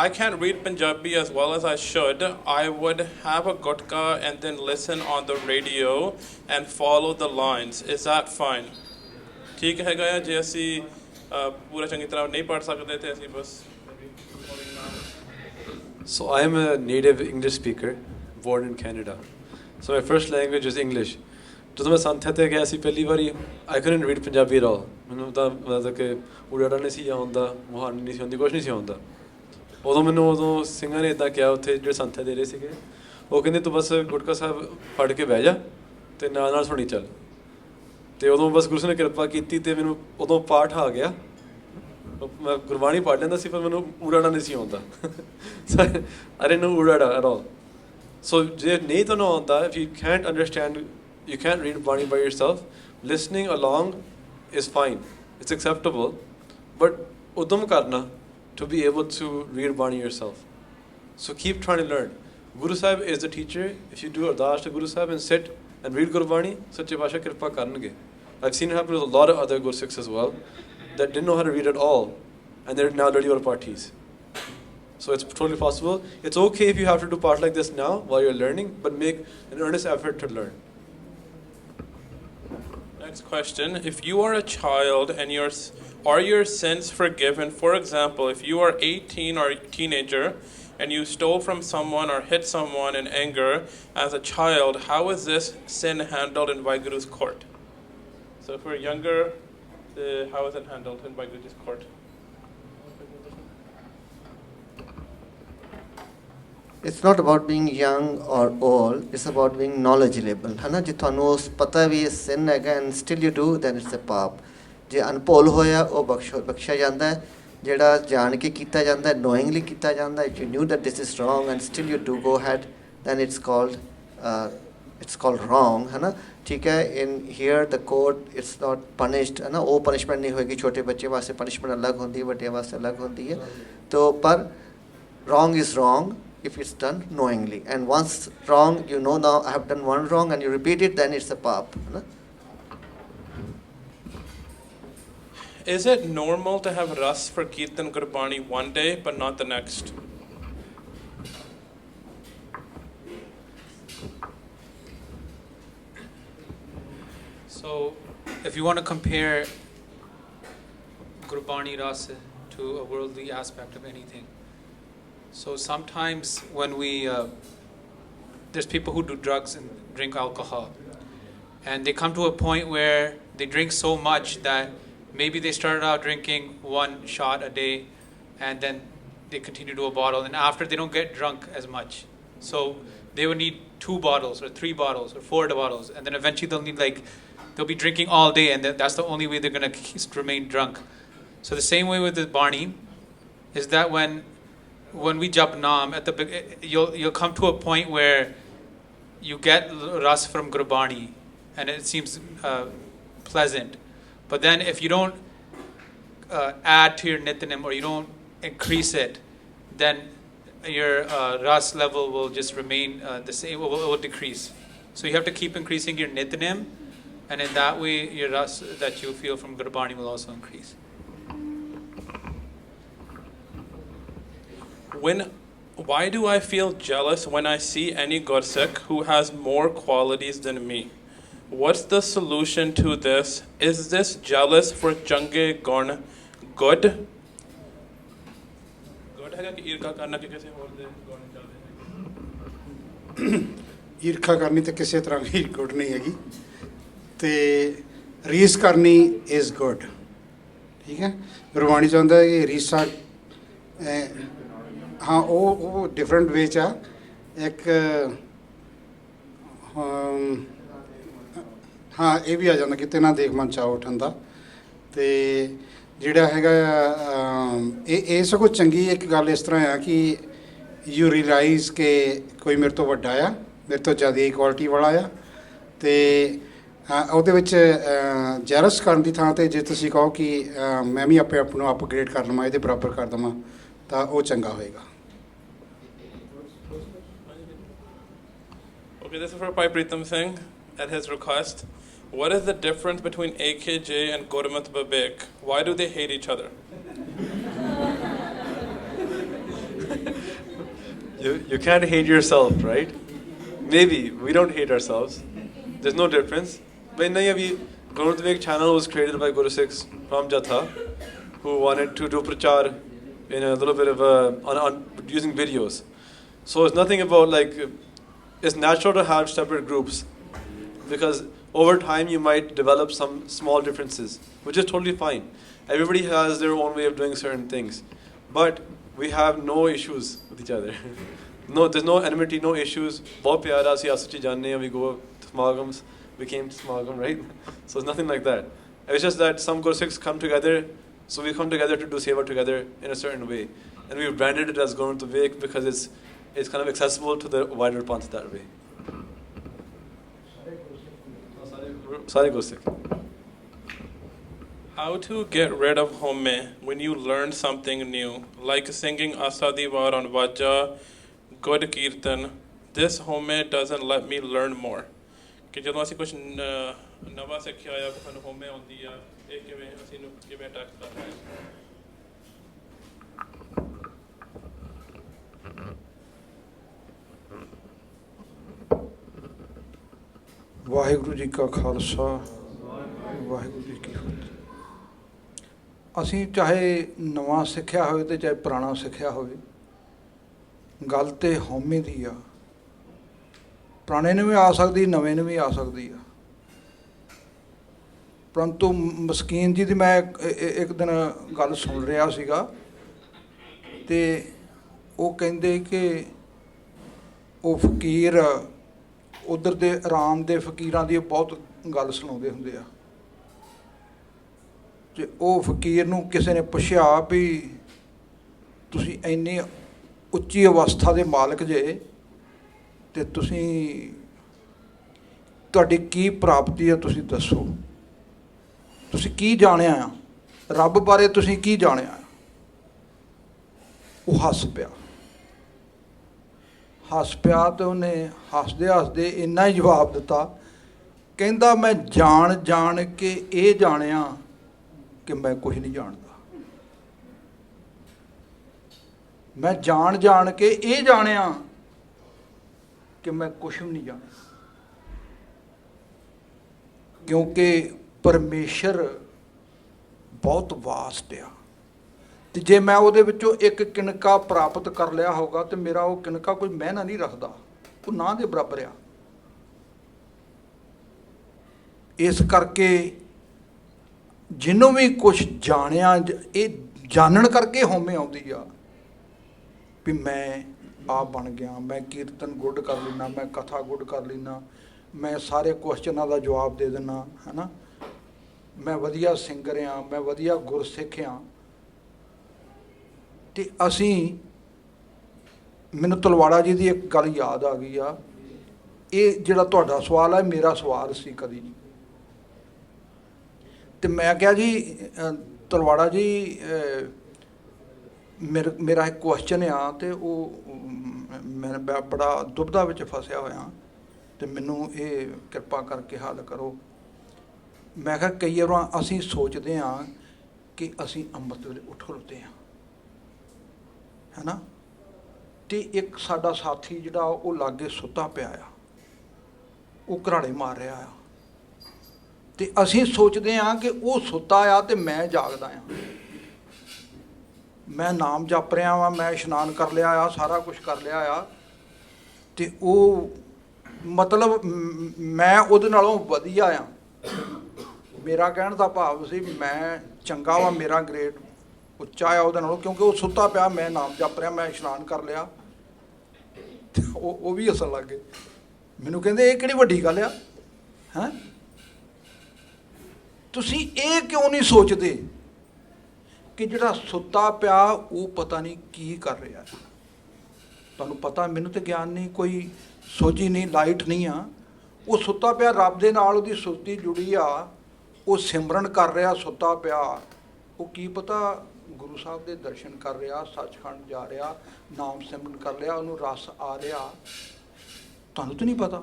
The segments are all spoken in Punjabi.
I can't read Punjabi as well as I should. I would have a gutka and then listen on the radio and follow the lines. Is that fine? ठीक हैगा या जे असी पूरा चंगी तरह नहीं पढ़ सकते थे असी बस So I am a native English speaker, born in Canada. So my first language is English. ਜਦੋਂ ਮੈਂ ਸੰਥਿਆ ਤੇ ਗਿਆ ਸੀ ਪਹਿਲੀ ਵਾਰੀ I couldn't read Punjabi at all. ਮੈਨੂੰ ਤਾਂ ਮਤਲਬ ਕਿ ਉੜਾੜਾ ਨਹੀਂ ਸੀ ਆਉਂਦਾ, ਮੁਹਾਨੀ ਨਹੀਂ ਸੀ ਆਉਂਦੀ, ਕੁਛ ਨਹੀਂ ਸੀ ਆਉਂਦਾ. ਉਦੋਂ ਸਿੰਘਾਂ ਨੇ ਇੱਦਾਂ ਕਿਹਾ ਉੱਥੇ ਜਿਹੜੇ ਸੰਥਿਆ ਦੇ ਰਹੇ ਸੀਗੇ, ਉਹ ਕਹਿੰਦੇ ਤੂੰ ਬਸ ਗੁਟਕਾ ਸਾਹਿਬ ਪੜ੍ਹ ਕੇ ਬਹਿ ਜਾ ਅਤੇ ਨਾਲ ਸੁਣੀ ਚੱਲ. ਅਤੇ ਉਦੋਂ ਬਸ ਗੁਰੂ ਸਾਹਿਬ ਨੇ ਕਿਰਪਾ ਕੀਤੀ ਅਤੇ ਮੈਨੂੰ ਉਦੋਂ ਪਾਠ ਆ ਗਿਆ. ਮੈਂ ਗੁਰਬਾਣੀ ਪੜ੍ਹ ਲੈਂਦਾ ਸੀ ਪਰ ਮੈਨੂੰ ਉੜਾੜਾ ਨਹੀਂ ਸੀ ਆਉਂਦਾ. I didn't know ਉੜਾੜਾ at all. So ਜੇ ਨਹੀਂ ਤੁਹਾਨੂੰ ਆਉਂਦਾ, if you can't understand, you can't read Bani by yourself, listening along is fine. It's acceptable. But udam karna to be able to read Bani yourself. So keep trying to learn. Guru Sahib is the teacher. If you do ardas to Guru Sahib and sit and read Gurbani, Sache Pasha Kirpa karnage. I've seen it happen with a lot of other Gursikhs as well that didn't know how to read at all, and they're now learning about parties. So it's totally possible. It's okay if you have to do part like this now while you're learning, but make an earnest effort to learn. Next question. If you are a child and are your sins forgiven? For example, if you are 18 or a teenager and you stole from someone or hit someone in anger as a child, how is this sin handled in Vaiguru's court? So if we're younger, how is it handled in Vaiguru's court? It's not about being young or old, it's about being knowledgeable. है ना, जे थानू पता भी sin है and still you do, then it's a paap. जे अनभुल होया वो बख्शा जाता है. जेड़ा जान के कीता जाता है, knowingly कीता जाता है, if you knew that this is wrong and still you do go ahead, then it's called wrong. है ना, ठीक है. In here the court, it's not punished. है ना, वो punishment नहीं होगी. छोटे बच्चे वास्ते punishment अलग होती है, बड़े वास्ते अलग होती है. तो पर wrong is wrong if it's done knowingly, and once wrong, you know now I have done one wrong and you repeat it, then it's a paap. Is it normal to have ras for Kirtan Gurbani one day but not the next? So if you want to compare Gurbani Ras to a worldly aspect of anything, so sometimes when there's people who do drugs and drink alcohol, and they come to a point where they drink so much that maybe they started out drinking 1 shot a day, and then they continue to a bottle, and after they don't get drunk as much. So they would need 2 bottles or 3 bottles or 4 bottles, and then eventually they'll be drinking all day, and that's the only way they're going to remain drunk. So the same way with the Barney is that when we jap naam, you'll come to a point where you get ras from Gurbani and it seems pleasant. But then if you don't add to your nityanim or you don't increase it, then your ras level will just remain the same, it will decrease. So you have to keep increasing your nityanim, and in that way your ras that you feel from Gurbani will also increase. Why do I feel jealous when I see any Gursikh who has more qualities than me? What's the solution to this? Is this jealous for Change Gun good? ईर्खा करनी तो किसी तरह भी गुड नहीं हैगी, ते रीस करनी इज़ गुड. ठीक है, गुरबाणी चाहता है कि रीसा हाँ वो डिफरेंट वे च एक हाँ ये भी आ जाता कि ना देख मन चाह उठन का तो जिहड़ा हैगा ये सगों चंगी एक गल इस तरह है कि यू रियलाइज़ के कोई मेरे तो वड्डा आ, मेरे तो ज़्यादा क्वालिटी वाला आ, तो ਉਹਦੇ ਵਿੱਚ ਜੈਲਸ ਕਰਨ ਦੀ ਥਾਂ 'ਤੇ ਜੇ ਤੁਸੀਂ ਕਹੋ ਕਿ ਮੈਂ ਵੀ ਆਪਣੇ ਆਪ ਨੂੰ ਅਪਗ੍ਰੇਡ ਕਰ ਲਵਾਂ, ਇਹਦੇ ਬਰਾਬਰ ਕਰ ਦੇਵਾਂ, ਤਾਂ ਉਹ ਚੰਗਾ ਹੋਏਗਾ. Okay, this is for Bhai Pritam Singh at his request. What is the difference between AKJ and Gurmat Babek? Why do they hate each other? You can't hate yourself, right? Maybe we don't hate ourselves. There's no difference. But nahi Guru Vivek channel was created by Guru Sikhs from Jatha, who wanted to do prachar in a little bit of on using videos. So it's nothing about it's natural to have separate groups, because over time you might develop some small differences, which is totally fine. Everybody has their own way of doing certain things, but we have no issues with each other. No, there's no enmity, no issues. Bahut pyara si asachi janne, we go to smagams, we came to smagam, right? So it's nothing like that. It's just that some Guru Sikhs come together, so we come together to do seva together in a certain way, and we've branded it as Guru Vivek because it's kind of accessible to the wider panth that way. Sare Guru Sikh. How to get rid of home when you learn something new, like singing Asa Di War on Vaja, good Kirtan. This home doesn't let me learn more. ਕਿ ਜਦੋਂ ਅਸੀਂ ਕੁਝ ਨਵਾਂ ਸਿੱਖਿਆ ਆ ਕਿ ਸਾਨੂੰ ਹੋਮੇ ਆਉਂਦੀ ਆ ਇਹ ਕਿਵੇਂ ਅਸੀਂ ਨੂੰ ਕਿਵੇਂ ਅਟੈਕ ਕਰਨਾ ਹੈ ਵਾਹਿਗੁਰੂ ਜੀ ਕਾ ਖਾਲਸਾ ਵਾਹਿਗੁਰੂ ਜੀ ਕੀ ਫਤਿਹ। ਅਸੀਂ ਚਾਹੇ ਨਵਾਂ ਸਿੱਖਿਆ ਹੋਵੇ ਤੇ ਚਾਹੇ ਪੁਰਾਣਾ ਸਿੱਖਿਆ ਹੋਵੇ, ਗੱਲ ਤੇ ਹਉਮੈ ਦੀ ਆ। ਪੁਰਾਣੇ ਨੂੰ ਵੀ ਆ ਸਕਦੀ, ਨਵੇਂ ਨੂੰ ਵੀ ਆ ਸਕਦੀ ਆ। ਪਰੰਤੂ ਮਸਕੀਨ ਜੀ ਦੀ ਮੈਂ ਇੱਕ ਦਿਨ ਗੱਲ ਸੁਣ ਰਿਹਾ ਸੀਗਾ ਤੇ ਉਹ ਕਹਿੰਦੇ ਕਿ ਉਹ ਫਕੀਰ ਉਧਰ ਦੇ ਇਰਾਨ ਦੇ ਫਕੀਰਾਂ ਦੀ ਬਹੁਤ ਗੱਲ ਸੁਣਾਉਂਦੇ ਹੁੰਦੇ ਆ। ਤੇ ਉਹ ਫਕੀਰ ਨੂੰ ਕਿਸੇ ਨੇ ਪੁੱਛਿਆ ਵੀ ਤੁਸੀਂ ਇੰਨੀ ਉੱਚੀ ਅਵਸਥਾ ਦੇ ਮਾਲਕ ਜੇ ਤੇ ਤੁਸੀਂ ਤੁਹਾਡੀ ਕੀ ਪ੍ਰਾਪਤੀ ਹੈ, ਤੁਸੀਂ ਦੱਸੋ, ਤੁਸੀਂ ਕੀ ਜਾਣਿਆ ਆ, ਰੱਬ ਬਾਰੇ ਤੁਸੀਂ ਕੀ ਜਾਣਿਆ ਆ? ਉਹ ਹੱਸ ਪਿਆ ਤੇ ਉਹਨੇ ਹੱਸਦੇ ਹੱਸਦੇ ਇੰਨਾ ਹੀ ਜਵਾਬ ਦਿੱਤਾ, ਕਹਿੰਦਾ ਮੈਂ ਜਾਣ ਕੇ ਇਹ ਜਾਣਿਆ ਕਿ ਮੈਂ ਕੁਝ ਨਹੀਂ ਜਾਣਦਾ। ਮੈਂ ਜਾਣ ਕੇ ਇਹ ਜਾਣਿਆ ਕਿ ਮੈਂ ਕੁਛ ਵੀ ਨਹੀਂ ਜਾਣਦਾ, ਕਿਉਂਕਿ ਪਰਮੇਸ਼ਰ ਬਹੁਤ ਵਾਸਟ ਆ ਤੇ ਜੇ ਮੈਂ ਉਹਦੇ ਵਿੱਚੋਂ ਇੱਕ ਕਿਣਕਾ ਪ੍ਰਾਪਤ ਕਰ ਲਿਆ ਹੋਗਾ ਤੇ ਮੇਰਾ ਉਹ ਕਿਣਕਾ ਕੋਈ ਮਾਇਨਾ ਨਹੀਂ ਰੱਖਦਾ, ਉਹ ਨਾ ਦੇ ਬਰਾਬਰ ਆ। ਇਸ ਕਰਕੇ ਜਿਹਨੂੰ ਵੀ ਕੁਛ ਜਾਣਿਆ, ਇਹ ਜਾਣਨ ਕਰਕੇ ਹਉਮੈ ਆਉਂਦੀ ਆ ਵੀ ਮੈਂ ਆ ਬਣ ਗਿਆ, ਮੈਂ ਕੀਰਤਨ ਗੁੱਡ ਕਰ ਲੈਣਾ, ਮੈਂ ਕਥਾ ਗੁੱਡ ਕਰ ਲੈਣਾ, ਮੈਂ ਸਾਰੇ ਕੁਐਸਚਨਾਂ ਦਾ ਜਵਾਬ ਦੇ ਦਿੰਦਾ, ਹੈ ਨਾ, ਮੈਂ ਵਧੀਆ ਸਿੰਗਰ ਹਾਂ, ਮੈਂ ਵਧੀਆ ਗੁਰਸਿੱਖ ਹਾਂ। ਅਤੇ ਅਸੀਂ, ਮੈਨੂੰ ਤਲਵਾੜਾ ਜੀ ਦੀ ਇੱਕ ਗੱਲ ਯਾਦ ਆ ਗਈ ਆ। ਇਹ ਜਿਹੜਾ ਤੁਹਾਡਾ ਸਵਾਲ ਹੈ ਮੇਰਾ ਸਵਾਲ ਸੀ ਕਦੀ। ਅਤੇ ਮੈਂ ਕਿਹਾ ਜੀ ਤਲਵਾੜਾ ਜੀ ਮੇਰਾ ਇੱਕ ਕੁਐਸਚਨ ਆ ਅਤੇ ਉਹ ਮੈਂ ਬੜਾ ਦੁਬਿਧਾ ਵਿੱਚ ਫਸਿਆ ਹੋਇਆ ਅਤੇ ਮੈਨੂੰ ਇਹ ਕਿਰਪਾ ਕਰਕੇ ਹੱਲ ਕਰੋ। ਮੈਂ ਕਿਹਾ ਕਈ ਵਾਰ ਅਸੀਂ ਸੋਚਦੇ ਹਾਂ ਕਿ ਅਸੀਂ ਅੰਮ੍ਰਿਤ ਵੇਲੇ ਉੱਠ ਖਲੋਤੇ ਹਾਂ, ਹੈ ਨਾ, ਅਤੇ ਇੱਕ ਸਾਡਾ ਸਾਥੀ ਜਿਹੜਾ ਉਹ ਲਾਗੇ ਸੁੱਤਾ ਪਿਆ ਆ, ਉਹ ਘਰਾੜੇ ਮਾਰ ਰਿਹਾ ਆ, ਅਤੇ ਅਸੀਂ ਸੋਚਦੇ ਹਾਂ ਕਿ ਉਹ ਸੁੱਤਾ ਆ ਅਤੇ ਮੈਂ ਜਾਗਦਾ ਆ। ਮੈਂ ਨਾਮ ਜਪ ਰਿਹਾ ਵਾਂ, ਮੈਂ ਇਸ਼ਨਾਨ ਕਰ ਲਿਆ ਆ, ਸਾਰਾ ਕੁਛ ਕਰ ਲਿਆ ਆ, ਅਤੇ ਉਹ ਮਤਲਬ ਮੈਂ ਉਹਦੇ ਨਾਲੋਂ ਵਧੀਆ ਆ। ਮੇਰਾ ਕਹਿਣ ਦਾ ਭਾਵ ਸੀ ਮੈਂ ਚੰਗਾ ਵਾ, ਮੇਰਾ ਗ੍ਰੇਡ ਉੱਚਾ ਆ ਉਹਦੇ ਨਾਲੋਂ, ਕਿਉਂਕਿ ਉਹ ਸੁੱਤਾ ਪਿਆ, ਮੈਂ ਨਾਮ ਜਪ ਰਿਹਾ, ਮੈਂ ਇਸ਼ਨਾਨ ਕਰ ਲਿਆ। ਅਤੇ ਉਹ ਵੀ ਹੱਸਣ ਲੱਗ ਗਏ। ਮੈਨੂੰ ਕਹਿੰਦੇ ਇਹ ਕਿਹੜੀ ਵੱਡੀ ਗੱਲ ਆ, ਹੈਂ, ਤੁਸੀਂ ਇਹ ਕਿਉਂ ਨਹੀਂ ਸੋਚਦੇ ਕਿ ਜਿਹੜਾ ਸੁੱਤਾ ਪਿਆ ਉਹ ਪਤਾ ਨਹੀਂ ਕੀ ਕਰ ਰਿਹਾ। ਤੁਹਾਨੂੰ ਪਤਾ, ਮੈਨੂੰ ਤਾਂ ਗਿਆਨ ਨਹੀਂ, ਕੋਈ ਸੋਝੀ ਨਹੀਂ, ਲਾਈਟ ਨਹੀਂ ਆ। ਉਹ ਸੁੱਤਾ ਪਿਆ ਰੱਬ ਦੇ ਨਾਲ, ਉਹਦੀ ਸੁਰਤੀ ਜੁੜੀ ਆ, ਉਹ ਸਿਮਰਨ ਕਰ ਰਿਹਾ ਸੁੱਤਾ ਪਿਆ। ਉਹ ਕੀ ਪਤਾ ਗੁਰੂ ਸਾਹਿਬ ਦੇ ਦਰਸ਼ਨ ਕਰ ਰਿਹਾ, ਸੱਚਖੰਡ ਜਾ ਰਿਹਾ, ਨਾਮ ਸਿਮਰਨ ਕਰ ਲਿਆ, ਉਹਨੂੰ ਰਸ ਆ ਰਿਹਾ। ਤੁਹਾਨੂੰ ਤਾਂ ਨਹੀਂ ਪਤਾ।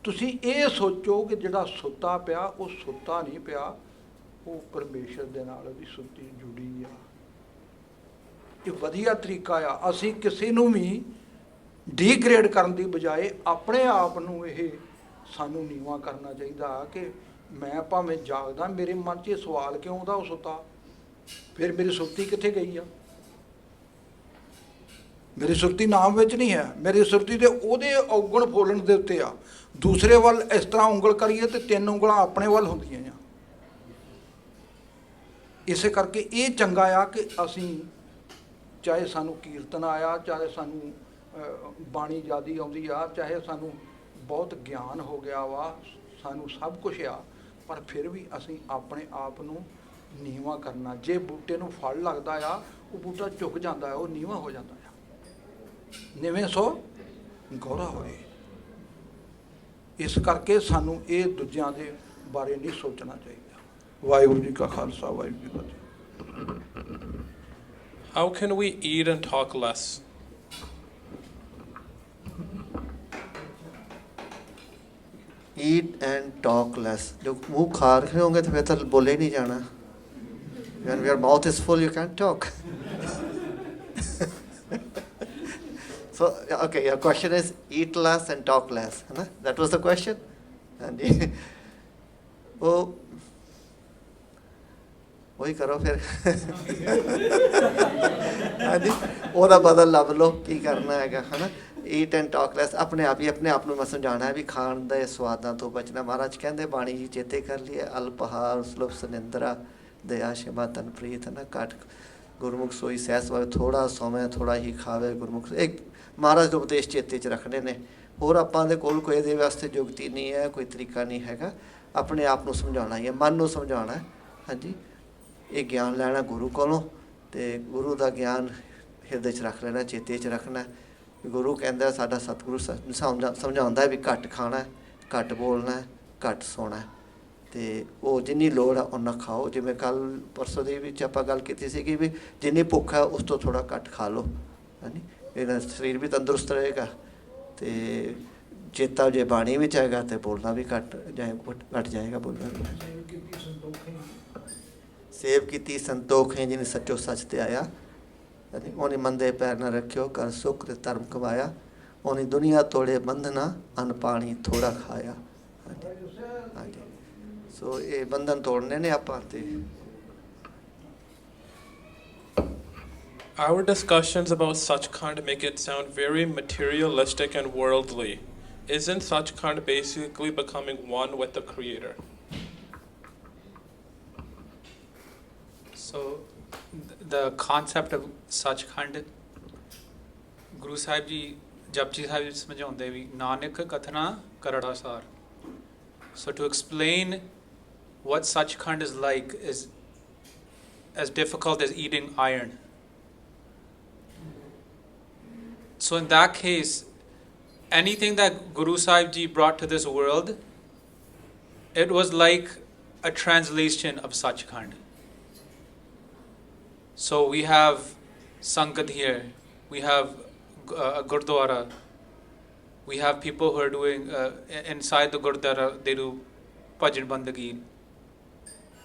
ਤੁਸੀਂ ਇਹ ਸੋਚੋ ਕਿ ਜਿਹੜਾ ਸੁੱਤਾ ਪਿਆ ਉਹ ਸੁੱਤਾ ਨਹੀਂ ਪਿਆ, ਉਹ ਪਰਮੇਸ਼ਰ ਦੇ ਨਾਲ ਉਹਦੀ ਸੁਰਤੀ ਜੁੜੀ ਆ। ਇਹ ਵਧੀਆ ਤਰੀਕਾ ਆ। ਅਸੀਂ ਕਿਸੇ ਨੂੰ ਵੀ ਡੀਗ੍ਰੇਡ ਕਰਨ ਦੀ ਬਜਾਏ ਆਪਣੇ ਆਪ ਨੂੰ ਇਹ ਸਾਨੂੰ ਨੀਵਾਂ ਕਰਨਾ ਚਾਹੀਦਾ ਕਿ ਮੈਂ ਭਾਵੇਂ ਜਾਗਦਾ, ਮੇਰੇ ਮਨ 'ਚ ਇਹ ਸਵਾਲ ਕਿਉਂ ਆਉਂਦਾ ਉਹ ਸੁੱਤਾ, ਫਿਰ ਮੇਰੀ ਸੁਰਤੀ ਕਿੱਥੇ ਗਈ ਆ? ਮੇਰੀ ਸੁਰਤੀ ਨਾਮ ਵਿੱਚ ਨਹੀਂ ਹੈ, ਮੇਰੀ ਸੁਰਤੀ ਤੇ ਉਹਦੇ ਔਗਣ ਫੋਲਣ ਦੇ ਉੱਤੇ ਆ। ਦੂਸਰੇ ਵੱਲ ਇਸ ਤਰ੍ਹਾਂ ਉਂਗਲ ਕਰੀਏ ਤੇ 3 ਉਂਗਲਾਂ ਆਪਣੇ ਵੱਲ ਹੁੰਦੀਆਂ ਆ। ਇਸੇ ਕਰਕੇ ਇਹ ਚੰਗਾ ਆ ਕਿ ਅਸੀਂ, ਚਾਹੇ ਸਾਨੂੰ ਕੀਰਤਨ ਆਇਆ, ਚਾਹੇ ਸਾਨੂੰ ਬਾਣੀ ਜ਼ਿਆਦੀ ਆਉਂਦੀ ਆ, ਚਾਹੇ ਸਾਨੂੰ ਬਹੁਤ ਗਿਆਨ ਹੋ ਗਿਆ ਵਾ, ਸਾਨੂੰ ਸਭ ਕੁਝ ਆ, ਪਰ ਫਿਰ ਵੀ ਅਸੀਂ ਆਪਣੇ ਆਪ ਨੂੰ ਨੀਵਾਂ ਕਰਨਾ। ਜੇ ਬੂਟੇ ਨੂੰ ਫਲ ਲੱਗਦਾ ਆ, ਉਹ ਬੂਟਾ ਝੁਕ ਜਾਂਦਾ ਆ, ਉਹ ਨੀਵਾਂ ਹੋ ਜਾਂਦਾ ਆ। ਨਿਵੇਂ ਸੋ ਗੌਰਾ ਹੋਏ। ਇਸ ਕਰਕੇ ਸਾਨੂੰ ਇਹ ਦੂਜਿਆਂ ਦੇ ਬਾਰੇ ਨਹੀਂ ਸੋਚਣਾ ਚਾਹੀਦਾ। ਵਾਹਿਗੁਰੂ ਜੀ ਕਾ ਖਾਲਸਾ, ਵਾਹਿਗੁਰੂ ਜੀ ਕੀ ਫਤਿਹ। How can we eat and talk less? Eat and talk less. जो मुंह खा रहे होंगे तो फिर तो बोले नहीं जाना. When your mouth is full, you can't talk. So, okay, your question is eat less and talk less. है ना? That was the question. And वो वही करो फिर. हाँ जी, ਉਹਦਾ ਬਦਲ ਲੱਭ ਲਓ ਕੀ ਕਰਨਾ ਹੈਗਾ, ਹੈ ਨਾ? ਈਟ ਐਂਡ ਟਾਕ ਲੈਸ। ਆਪਣੇ ਆਪ ਨੂੰ ਮੈਂ ਸਮਝਾਉਣਾ ਹੈ ਵੀ ਖਾਣ ਦੇ ਸਵਾਦਾਂ ਤੋਂ ਬਚਣਾ। ਮਹਾਰਾਜ ਕਹਿੰਦੇ ਬਾਣੀ ਜੀ ਚੇਤੇ ਕਰ ਲਈਏ, ਅਲਪਹਾਰ ਸੁਲਭ ਸੁਨਿੰਦਰਾ ਦਇਆ ਸ਼ਮਾ ਤਨ ਪ੍ਰੀਤ, ਹੈ ਨਾ? ਘੱਟ ਗੁਰਮੁਖ ਸੋਈ ਸਹਿਸ ਵਾਵੇ, ਥੋੜਾ ਸੋਵੇਂ ਥੋੜਾ ਹੀ ਖਾਵੇ ਗੁਰਮੁਖ। ਇੱਕ ਮਹਾਰਾਜ ਦੇ ਉਪਦੇਸ਼ ਚੇਤੇ 'ਚ ਰੱਖਣੇ ਨੇ। ਹੋਰ ਆਪਾਂ ਦੇ ਕੋਲ ਕੋਈ ਇਹਦੇ ਵਾਸਤੇ ਯੁਕਤੀ ਨਹੀਂ ਹੈ, ਕੋਈ ਤਰੀਕਾ ਨਹੀਂ ਹੈਗਾ। ਆਪਣੇ ਆਪ ਨੂੰ ਸਮਝਾਉਣਾ ਹੀ ਹੈ, ਮਨ ਨੂੰ ਸਮਝਾਉਣਾ। ਹਾਂਜੀ, ਇਹ ਗਿਆਨ ਲੈਣਾ ਗੁਰੂ ਕੋਲੋਂ, ਅਤੇ ਗੁਰੂ ਦਾ ਗਿਆਨ ਹਿਰਦੇ 'ਚ ਰੱਖ ਲੈਣਾ, ਚੇਤੇ 'ਚ ਰੱਖਣਾ। ਗੁਰੂ ਕਹਿੰਦਾ, ਸਾਡਾ ਸਤਿਗੁਰੂ ਸਮਝਾਉਂਦਾ ਵੀ ਘੱਟ ਖਾਣਾ, ਘੱਟ ਬੋਲਣਾ, ਘੱਟ ਸੋਣਾ, ਅਤੇ ਉਹ ਜਿੰਨੀ ਲੋੜ ਆ ਓਨਾ ਖਾਓ। ਜਿਵੇਂ ਕੱਲ੍ਹ ਪਰਸੋਂ ਦੇ ਵਿੱਚ ਆਪਾਂ ਗੱਲ ਕੀਤੀ ਸੀਗੀ ਵੀ ਜਿੰਨੀ ਭੁੱਖ ਹੈ ਉਸ ਤੋਂ ਥੋੜ੍ਹਾ ਘੱਟ ਖਾ ਲਓ, ਹਾਂਜੀ। ਇਹਦਾ ਸਰੀਰ ਵੀ ਤੰਦਰੁਸਤ ਰਹੇਗਾ, ਅਤੇ ਚੇਤਾ ਜੇ ਬਾਣੀ ਵਿੱਚ ਹੈਗਾ ਅਤੇ ਬੋਲਣਾ ਵੀ ਘੱਟ ਜਾਏਗਾ, ਬੋਲਣਾ ਵੀ। ਸੇਵ ਕੀਤੀ ਸੰਤੋਖ ਹੈ ਜਿਹਨੇ ਸੱਚੋ ਸੱਚ 'ਤੇ ਆਇਆ, ਉਹਨੇ ਮੰਦੇ ਪੈਰ ਨਾ ਰੱਖਿਓ, ਕਰ ਸੁੱਖ ਤੇ ਧਰਮ ਕਮਾਇਆ, ਉਹਨੇ ਦੁਨੀਆ ਤੋੜੇ ਬੰਧਨਾ, ਅੰਨ ਪਾਣੀ ਥੋੜਾ ਖਾਇਆ। ਹਾਂਜੀ, ਸੋ ਇਹ ਬੰਧਨ ਤੋੜਨੇ ਨੇ ਆਪਾਂ। ਤੇ Our discussions about Sachkhand make it sound very materialistic and worldly. Isn't Sachkhand basically becoming one with the Creator? So, the concept of Sachkhand, Guru Sahib ji, Japji Sahib ji ਸਮਝਾਉਂਦੇ ਵੀ ਨਾਨਕ ਕਥਨਾ ਕਰੜਾ ਸਾਰ. So to explain what Sachkhand is like is as difficult as eating iron. So in that case, anything that Guru Sahib ji brought to this world, it was like a translation of Sachkhand. So we have Sangat here, we have a Gurdwara, we have people who are doing, inside the Gurdwara, they do Bhajan Bandagi,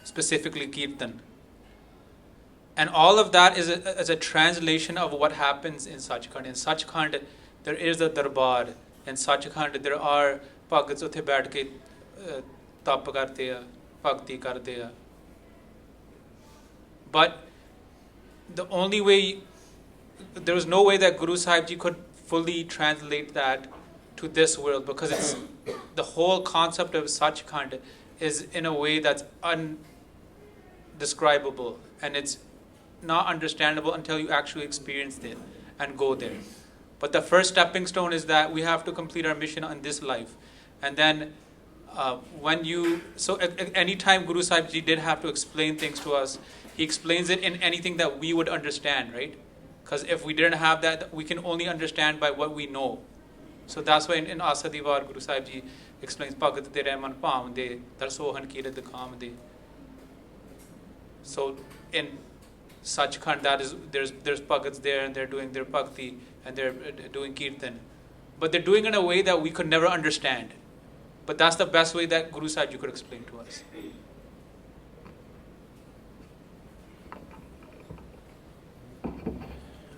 specifically Kirtan. And all of that is a translation of what happens in Sachkhand. In Sachkhand, there is a darbar. In Sachkhand, there are bhagats uthe baith ke tap karte hai, bhakti karte hai. But the only way, there was no way that Guru Sahib Ji could fully translate that to this world, because it's the whole concept of Sachkhand is in a way that's undescribable, and it's not understandable until you actually experience it and go there. But the first stepping stone is that we have to complete our mission on this life, and then anytime Guru Sahib Ji did have to explain things to us, he explains it in anything that we would understand, right? Because if we didn't have that, we can only understand by what we know. So that's why in Asa Diwar, Guru Sahib Ji explains Bhagat de Rahman Paam de Darsohan Kirat de Kham de. So in Sachkhand, there's Bhagats there, and they're doing their bhakti and they're doing kirtan, but they're doing it in a way that we could never understand. But that's the best way that Guru Sahib Ji could explain to us.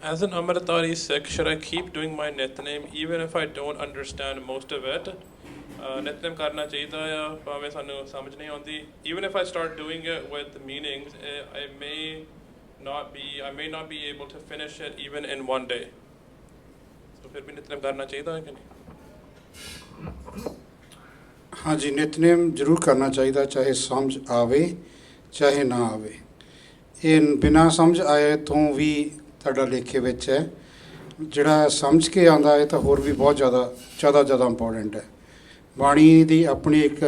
As an Amritari Sikh, should I keep doing my Nitnem even if I don't understand most of it? Nitnem karna chahiਦਾ ਆ ਭਾਵੇਂ ਸਾਨੂੰ ਸਮਝ ਨਹੀਂ ਆਉਂਦੀ. Even if I start doing it with the meanings, I may not be able to finish it even in one day. So ਫਿਰ ਵੀ Nitnem ਕਰਨਾ ਚਾਹੀਦਾ ਹੈ ਕਿ ਨਹੀਂ? ਹਾਂਜੀ, ਨਿਤਨੇਮ ਜ਼ਰੂਰ ਕਰਨਾ ਚਾਹੀਦਾ, ਚਾਹੇ ਸਮਝ ਆਵੇ ਚਾਹੇ ਨਾ ਆਵੇ. ਇਹ ਬਿਨਾਂ ਸਮਝ ਆਏ ਤੋਂ ਵੀ ਤੁਹਾਡਾ ਲੇਖੇ ਵਿੱਚ ਹੈ. ਜਿਹੜਾ ਸਮਝ ਕੇ ਆਉਂਦਾ ਹੈ ਤਾਂ ਹੋਰ ਵੀ ਬਹੁਤ ਜ਼ਿਆਦਾ ਇੰਪੋਰਟੈਂਟ ਹੈ. ਬਾਣੀ ਦੀ ਆਪਣੀ ਇੱਕ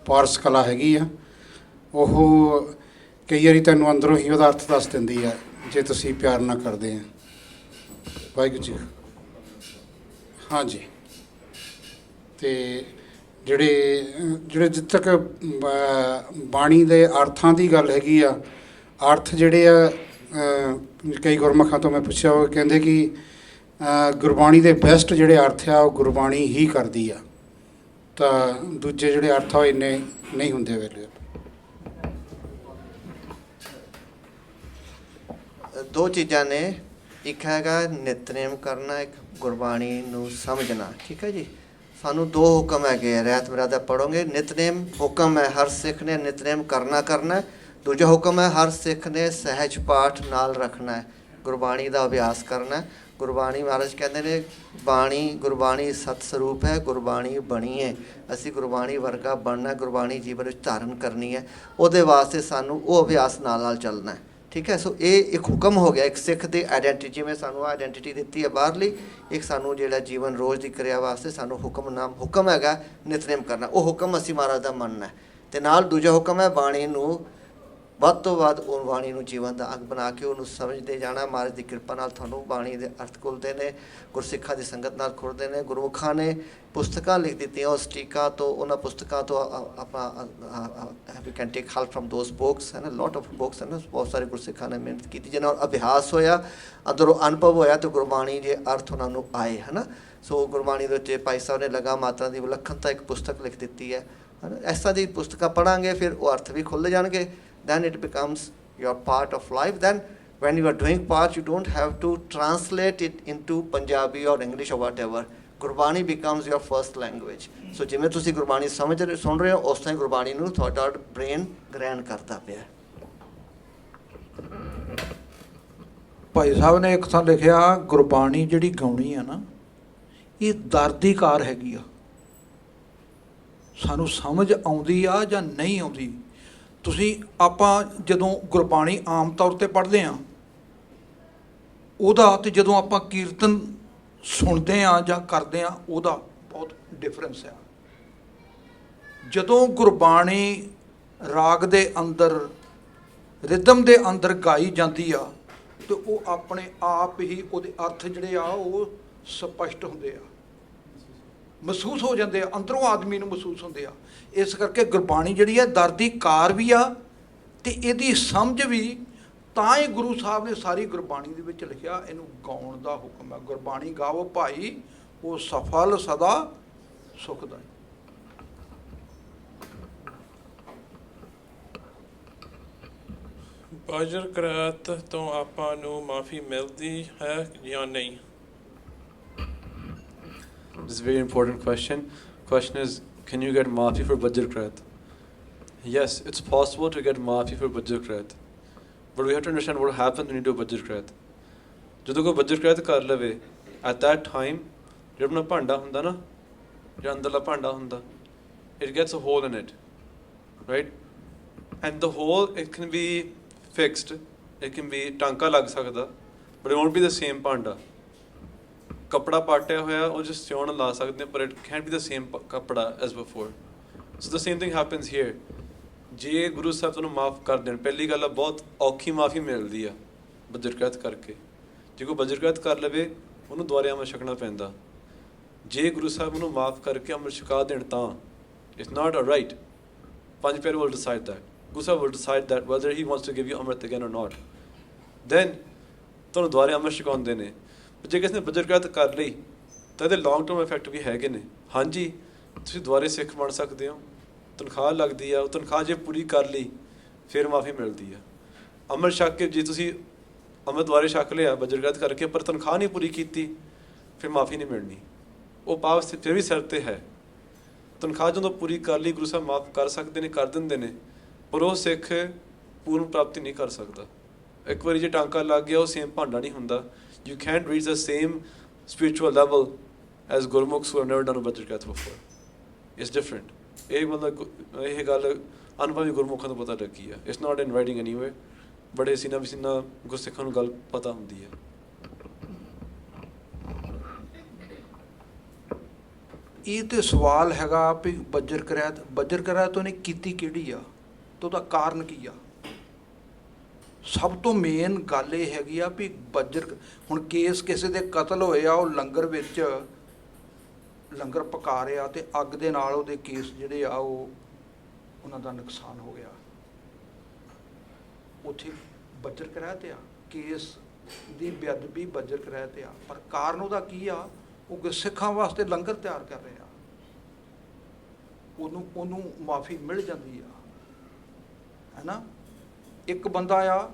ਪਾਰਸ ਕਲਾ ਹੈਗੀ ਆ, ਉਹ ਕਈ ਵਾਰੀ ਤੁਹਾਨੂੰ ਅੰਦਰੋਂ ਹੀ ਉਹਦਾ ਅਰਥ ਦੱਸ ਦਿੰਦੀ ਹੈ ਜੇ ਤੁਸੀਂ ਪਿਆਰ ਨਾਲ ਕਰਦੇ ਆ. ਵਾਹਿਗੁਰੂ ਜੀ. ਹਾਂਜੀ, ਅਤੇ ਜਿਹੜੇ ਜਿੱਥੇ ਤੱਕ ਬਾਣੀ ਦੇ ਅਰਥਾਂ ਦੀ ਗੱਲ ਹੈਗੀ ਆ, ਅਰਥ ਜਿਹੜੇ ਆ ਕਈ ਗੁਰਮੁਖਾਂ ਤੋਂ ਮੈਂ ਪੁੱਛਿਆ, ਉਹ ਕਹਿੰਦੇ ਕਿ ਗੁਰਬਾਣੀ ਦੇ ਬੈਸਟ ਜਿਹੜੇ ਅਰਥ ਆ ਉਹ ਗੁਰਬਾਣੀ ਹੀ ਕਰਦੀ ਆ, ਤਾਂ ਦੂਜੇ ਜਿਹੜੇ ਅਰਥ ਆ ਉਹ ਇੰਨੇ ਨਹੀਂ ਹੁੰਦੇ ਵੇਲੇ. ਦੋ ਚੀਜ਼ਾਂ ਨੇ, ਇੱਕ ਹੈਗਾ ਨਿਤਨੇਮ ਕਰਨਾ, ਇੱਕ ਗੁਰਬਾਣੀ ਨੂੰ ਸਮਝਣਾ. ਠੀਕ ਹੈ ਜੀ. ਸਾਨੂੰ ਦੋ ਹੁਕਮ ਹੈਗੇ, ਰਹਿਤ ਮਰਿਆਦਾ ਪੜ੍ਹੋਗੇ. ਨਿਤਨੇਮ ਹੁਕਮ ਹੈ, ਹਰ ਸਿੱਖ ਨੇ ਨਿਤਨੇਮ ਕਰਨਾ. ਦੂਜਾ ਹੁਕਮ ਹੈ, ਹਰ ਸਿੱਖ ਨੇ ਸਹਿਜ ਪਾਠ ਨਾਲ ਰੱਖਣਾ ਹੈ, ਗੁਰਬਾਣੀ ਦਾ ਅਭਿਆਸ ਕਰਨਾ. ਗੁਰਬਾਣੀ ਮਹਾਰਾਜ ਕਹਿੰਦੇ ਨੇ ਗੁਰਬਾਣੀ ਸਤ ਸਰੂਪ ਹੈ, ਗੁਰਬਾਣੀ ਬਣੀ ਹੈ. ਅਸੀਂ ਗੁਰਬਾਣੀ ਵਰਗਾ ਬਣਨਾ, ਗੁਰਬਾਣੀ ਜੀਵਨ ਵਿੱਚ ਧਾਰਨ ਕਰਨੀ ਹੈ. ਉਹਦੇ ਵਾਸਤੇ ਸਾਨੂੰ ਉਹ ਅਭਿਆਸ ਨਾਲ ਚੱਲਣਾ ਹੈ. ਠੀਕ ਹੈ. ਸੋ ਇਹ ਇੱਕ ਹੁਕਮ ਹੋ ਗਿਆ, ਇੱਕ ਸਿੱਖ ਦੀ ਆਈਡੈਂਟੀਟੀ. ਜਿਵੇਂ ਸਾਨੂੰ ਆਈਡੈਂਟੀਟੀ ਦਿੱਤੀ ਹੈ ਬਾਹਰਲੀ, ਇੱਕ ਸਾਨੂੰ ਜਿਹੜਾ ਜੀਵਨ ਰੋਜ਼ ਦੀ ਕਿਰਿਆ ਵਾਸਤੇ ਸਾਨੂੰ ਹੁਕਮ ਹੈਗਾ ਨਿਤਨੇਮ ਕਰਨਾ. ਉਹ ਹੁਕਮ ਅਸੀਂ ਮਹਾਰਾਜ ਦਾ ਮੰਨਣਾ. ਅਤੇ ਨਾਲ ਦੂਜਾ ਹੁਕਮ ਹੈ ਬਾਣੀ ਨੂੰ ਵੱਧ ਤੋਂ ਵੱਧ ਉਹ ਬਾਣੀ ਨੂੰ ਜੀਵਨ ਦਾ ਅੰਗ ਬਣਾ ਕੇ ਉਹਨੂੰ ਸਮਝਦੇ ਜਾਣਾ. ਮਹਾਰਾਜ ਦੀ ਕਿਰਪਾ ਨਾਲ ਤੁਹਾਨੂੰ ਬਾਣੀ ਦੇ ਅਰਥ ਖੁੱਲ੍ਹਦੇ ਨੇ, ਗੁਰਸਿੱਖਾਂ ਦੀ ਸੰਗਤ ਨਾਲ ਖੁੱਲ੍ਹਦੇ ਨੇ. ਗੁਰਮੁਖਾਂ ਨੇ ਪੁਸਤਕਾਂ ਲਿਖ ਦਿੱਤੀਆਂ, ਉਸ ਟੀਕਾ ਤੋਂ, ਉਹਨਾਂ ਪੁਸਤਕਾਂ ਤੋਂ ਆਪਣਾ ਵੀ can take help from those books, ਹੈ ਨਾ. ਲੋਟ ਆਫ ਬੁੱਕਸ, ਹੈ ਨਾ. ਬਹੁਤ ਸਾਰੇ ਗੁਰਸਿੱਖਾਂ ਨੇ ਮਿਹਨਤ ਕੀਤੀ, ਜਿਹਨਾਂ ਨਾਲ ਅਭਿਆਸ ਹੋਇਆ, ਅੰਦਰੋਂ ਅਨੁਭਵ ਹੋਇਆ, ਅਤੇ ਗੁਰਬਾਣੀ ਦੇ ਅਰਥ ਉਹਨਾਂ ਨੂੰ ਆਏ, ਹੈ ਨਾ. ਸੋ ਗੁਰਬਾਣੀ ਦੇ ਉੱਤੇ ਭਾਈ ਸਾਹਿਬ ਨੇ ਲਗਾ ਮਾਤਰਾ ਦੀ ਵਿਲੱਖਣਤਾ ਇੱਕ ਪੁਸਤਕ ਲਿਖ ਦਿੱਤੀ ਹੈ ਨਾ. ਇਸ ਤਰ੍ਹਾਂ ਦੀ ਪੁਸਤਕਾਂ ਪੜ੍ਹਾਂਗੇ, ਫਿਰ ਉਹ ਅਰਥ ਵੀ ਖੁੱਲ੍ਹ ਜਾਣਗੇ. Then it becomes your part of life. Then when you are doing part, you don't have to translate it into Punjabi or English or whatever. Gurbani becomes your first language. So ਜਿਵੇਂ ਤੁਸੀਂ ਗੁਰਬਾਣੀ ਸੁਣ ਰਹੇ ਹੋ, ਉਸ ਤਰ੍ਹਾਂ ਹੀ ਗੁਰਬਾਣੀ ਨੂੰ ਤੁਹਾਡਾ ਬ੍ਰੇਨ ਗ੍ਰਹਿਣ ਕਰਦਾ ਪਿਆ. ਭਾਈ ਸਾਹਿਬ ਨੇ ਇੱਕ ਥਾਂ ਲਿਖਿਆ, ਗੁਰਬਾਣੀ ਜਿਹੜੀ ਗਾਉਣੀ ਆ ਨਾ, ਇਹ ਦਰ ਦੀ ਕਾਰ ਹੈਗੀ ਆ. ਸਾਨੂੰ ਸਮਝ ਆਉਂਦੀ ਆ ਜਾਂ ਨਹੀਂ ਆਉਂਦੀ. ਆਪਾਂ ਜਦੋਂ ਗੁਰਬਾਣੀ ਆਮ ਤੌਰ 'ਤੇ ਪੜ੍ਹਦੇ ਹਾਂ ਉਹਦਾ, ਅਤੇ ਜਦੋਂ ਆਪਾਂ ਕੀਰਤਨ ਸੁਣਦੇ ਹਾਂ ਜਾਂ ਕਰਦੇ ਹਾਂ, ਉਹਦਾ ਬਹੁਤ ਡਿਫਰੈਂਸ ਆ. ਜਦੋਂ ਗੁਰਬਾਣੀ ਰਾਗ ਦੇ ਅੰਦਰ, ਰਿਦਮ ਦੇ ਅੰਦਰ ਗਾਈ ਜਾਂਦੀ ਆ, ਅਤੇ ਉਹ ਆਪਣੇ ਆਪ ਹੀ ਉਹਦੇ ਅਰਥ ਜਿਹੜੇ ਆ ਉਹ ਸਪਸ਼ਟ ਹੁੰਦੇ ਆ, ਮਹਿਸੂਸ ਹੋ ਜਾਂਦੇ ਆ, ਅੰਦਰੋਂ ਆਦਮੀ ਨੂੰ ਮਹਿਸੂਸ ਹੁੰਦੇ ਆ. ਇਸ ਕਰਕੇ ਗੁਰਬਾਣੀ ਜਿਹੜੀ ਹੈ ਦਰ ਦੀ ਕਾਰ ਵੀ ਆ, ਅਤੇ ਇਹਦੀ ਸਮਝ ਵੀ. ਤਾਂ ਹੀ ਗੁਰੂ ਸਾਹਿਬ ਨੇ ਸਾਰੀ ਗੁਰਬਾਣੀ ਦੇ ਵਿੱਚ ਲਿਖਿਆ, ਇਹਨੂੰ ਗਾਉਣ ਦਾ ਹੁਕਮ ਹੈ. ਗੁਰਬਾਣੀ ਗਾਓ ਭਾਈ, ਉਹ ਸਫਲ ਸਦਾ ਸੁਖਦਾਈ. ਬਾਜਰਕਰਾਤ ਤੋਂ ਆਪਾਂ ਨੂੰ ਮਾਫੀ ਮਿਲਦੀ ਹੈ ਜਾਂ ਨਹੀਂ? This is a very important question. Question is, can you get Mafi for Bajirkrat? Yes, it's possible to get Mafi for Bajirkrat. But we have to understand what happens when you do Bajirkrat. ਜਦੋਂ ਕੋਈ Bajirkrat ਕਰ ਲਵੇ, at that time, ਜਿਹੜਾ ਆਪਣਾ ਭਾਂਡਾ ਹੁੰਦਾ ਨਾ, ਜਿਹੜਾ ਅੰਦਰਲਾ ਭਾਂਡਾ ਹੁੰਦਾ, it gets a hole in it, right? And the hole, it can be fixed, it can be ਟਾਂਕਾ ਲੱਗ ਸਕਦਾ, but it won't be the same ਭਾਂਡਾ. ਕੱਪੜਾ ਪਾਟਿਆ ਹੋਇਆ, ਉਹ just ਸਿਉਣ ਲਾ ਸਕਦੇ, ਪਰ it can't be the same ਕੱਪੜਾ as before. So the same thing happens here. ਜੇ ਗੁਰੂ ਸਾਹਿਬ ਤੁਹਾਨੂੰ ਮਾਫ ਕਰ ਦੇਣ, ਪਹਿਲੀ ਗੱਲ ਆ ਬਹੁਤ ਔਖੀ ਮਾਫੀ ਮਿਲਦੀ ਆ ਬਜਰਕਰਾਤ ਕਰਕੇ. ਜੇ ਕੋਈ ਬਜਰਕਰਾਤ ਕਰ ਲਵੇ, ਉਹਨੂੰ ਦੁਬਾਰਾ ਅੰਮ੍ਰਿਤ ਛਕਣਾ ਪੈਂਦਾ. ਜੇ ਗੁਰੂ ਸਾਹਿਬ ਉਹਨੂੰ ਮਾਫ ਕਰਕੇ ਅੰਮ੍ਰਿਤ ਛਕਾ ਦੇਣ ਤਾਂ it's not a right. ਪੰਜ ਪਿਆਰੇ will decide that. Guru Sahib will decide that whether he wants to give you Amrit again or not. Then ਤੁਹਾਨੂੰ ਦੁਬਾਰਾ ਅੰਮ੍ਰਿਤ ਛਕਾਉਂਦੇ ਨੇ. ਜੇ ਕਿਸੇ ਨੇ ਬਜਰਕਰਾਤ ਕਰ ਲਈ ਤਾਂ ਇਹਦੇ ਲੌਂਗ ਟਰਮ ਇਫੈਕਟ ਵੀ ਹੈਗੇ ਨੇ. ਹਾਂਜੀ, ਤੁਸੀਂ ਦੁਬਾਰੇ ਸਿੱਖ ਬਣ ਸਕਦੇ ਹੋ, ਤਨਖਾਹ ਲੱਗਦੀ ਆ, ਉਹ ਤਨਖਾਹ ਜੇ ਪੂਰੀ ਕਰ ਲਈ ਫਿਰ ਮਾਫੀ ਮਿਲਦੀ ਆ. ਅੰਮ੍ਰਿਤ ਛਕ ਕੇ ਜੇ ਤੁਸੀਂ ਮੈਂ ਦੁਬਾਰੇ ਛਕ ਲਿਆ ਬਜਰਗਤ ਕਰਕੇ ਪਰ ਤਨਖਾਹ ਨਹੀਂ ਪੂਰੀ ਕੀਤੀ, ਫਿਰ ਮਾਫੀ ਨਹੀਂ ਮਿਲਣੀ। ਉਹ ਪਾਪ ਫਿਰ ਵੀ ਸਿਰ 'ਤੇ ਹੈ। ਤਨਖਾਹ ਜਦੋਂ ਪੂਰੀ ਕਰ ਲਈ ਗੁਰੂ ਸਾਹਿਬ ਮਾਫ ਕਰ ਸਕਦੇ ਨੇ, ਕਰ ਦਿੰਦੇ ਨੇ, ਪਰ ਉਹ ਸਿੱਖ ਪੂਰਨ ਪ੍ਰਾਪਤੀ ਨਹੀਂ ਕਰ ਸਕਦਾ। ਇੱਕ ਵਾਰੀ ਜੇ ਟਾਂਕਾ ਲੱਗ ਗਿਆ ਉਹ ਸੇਮ ਭਾਂਡਾ ਨਹੀਂ ਹੁੰਦਾ। You can't reach the same spiritual level as Gurmukhs who have never done a Bajirkrat before. It's different. ਇਹ ਮਤਲਬ ਇਹ ਗੱਲ ਅਨੁਭਵੀ ਗੁਰਮੁਖਾਂ ਤੋਂ ਪਤਾ ਲੱਗੀ ਆ। It's not in writing anywhere, but ਇਹ ਸੀਨਾ ਵਸੀਨਾ ਗੁਰਸਿੱਖਾਂ ਨੂੰ ਗੱਲ ਪਤਾ ਹੁੰਦੀ ਹੈ। ਇਹ ਤੇ ਸਵਾਲ ਹੈਗਾ ਵੀ ਬਜਰਕਰੈਤ ਉਹਨੇ ਕੀਤੀ ਕਿਹੜੀ ਆ ਤੇ ਉਹਦਾ ਕਾਰਨ ਕੀ ਆ। ਸਭ ਤੋਂ ਮੇਨ ਗੱਲ ਇਹ ਹੈਗੀ ਆ ਵੀ ਹੁਣ ਕੇਸ ਕਿਸੇ ਦੇ ਕਤਲ ਹੋਏ ਆ, ਉਹ ਲੰਗਰ ਪਕਾ ਰਿਹਾ ਤੇ ਅੱਗ ਦੇ ਨਾਲ ਉਹਦੇ ਕੇਸ ਜਿਹੜੇ ਆ ਉਹਨਾਂ ਦਾ ਨੁਕਸਾਨ ਹੋ ਗਿਆ। ਉੱਥੇ ਬਜਰਕਰੈਤ ਆ, ਕੇਸ ਦੀ ਬੇਅਦਬੀ ਬਜਰਕਰੈਤ ਆ, ਪਰ ਕਾਰਨ ਉਹਦਾ ਕੀ ਆ? ਉਹ ਸਿੱਖਾਂ ਵਾਸਤੇ ਲੰਗਰ ਤਿਆਰ ਕਰ ਰਿਹਾ, ਉਹਨੂੰ ਮਾਫੀ ਮਿਲ ਜਾਂਦੀ ਆ, ਹੈ ਨਾ। ਇੱਕ ਬੰਦਾ ਆ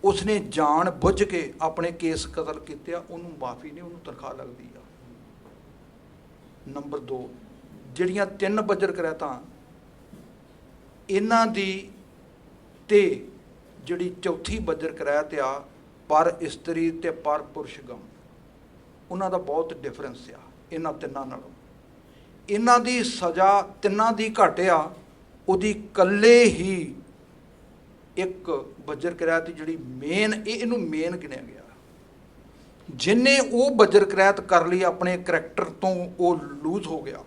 ਉਸਨੇ ਜਾਣ ਬੁੱਝ ਕੇ ਆਪਣੇ ਕੇਸ ਕਤਲ ਕੀਤੇ ਆ, ਉਹਨੂੰ ਮਾਫੀ ਨਹੀਂ, ਉਹਨੂੰ ਤਨਖਾਹ ਲੱਗਦੀ ਆ। ਨੰਬਰ 2, ਜਿਹੜੀਆਂ 3 ਬਜਰਕਰੈਤਾਂ ਇਹਨਾਂ ਦੀ ਤੇ ਜਿਹੜੀ ਚੌਥੀ ਬਜਰਕਰੈਤ ਆ ਪਰ ਇਸਤਰੀ ਤੇ ਪਰ ਪੁਰਸ਼ਗਮ, ਉਹਨਾਂ ਦਾ ਬਹੁਤ ਡਿਫਰੈਂਸ ਆ ਇਹਨਾਂ ਤਿੰਨਾਂ ਨਾਲੋਂ। ਇਹਨਾਂ ਦੀ ਸਜ਼ਾ ਤਿੰਨਾਂ ਦੀ ਘੱਟ ਆ, ਉਹਦੀ ਇਕੱਲੇ ਹੀ ਇੱਕ ਬਜਰਕਰੈਤ ਦੀ ਜਿਹੜੀ ਇਹਨੂੰ ਮੇਨ ਗਿਣਿਆ ਗਿਆ। ਜਿਹਨੇ ਉਹ ਬਜਰਕਰੈਤ ਕਰ ਲਈ ਆਪਣੇ ਕਰੈਕਟਰ ਤੋਂ ਉਹ ਲੂਜ਼ ਹੋ ਗਿਆ,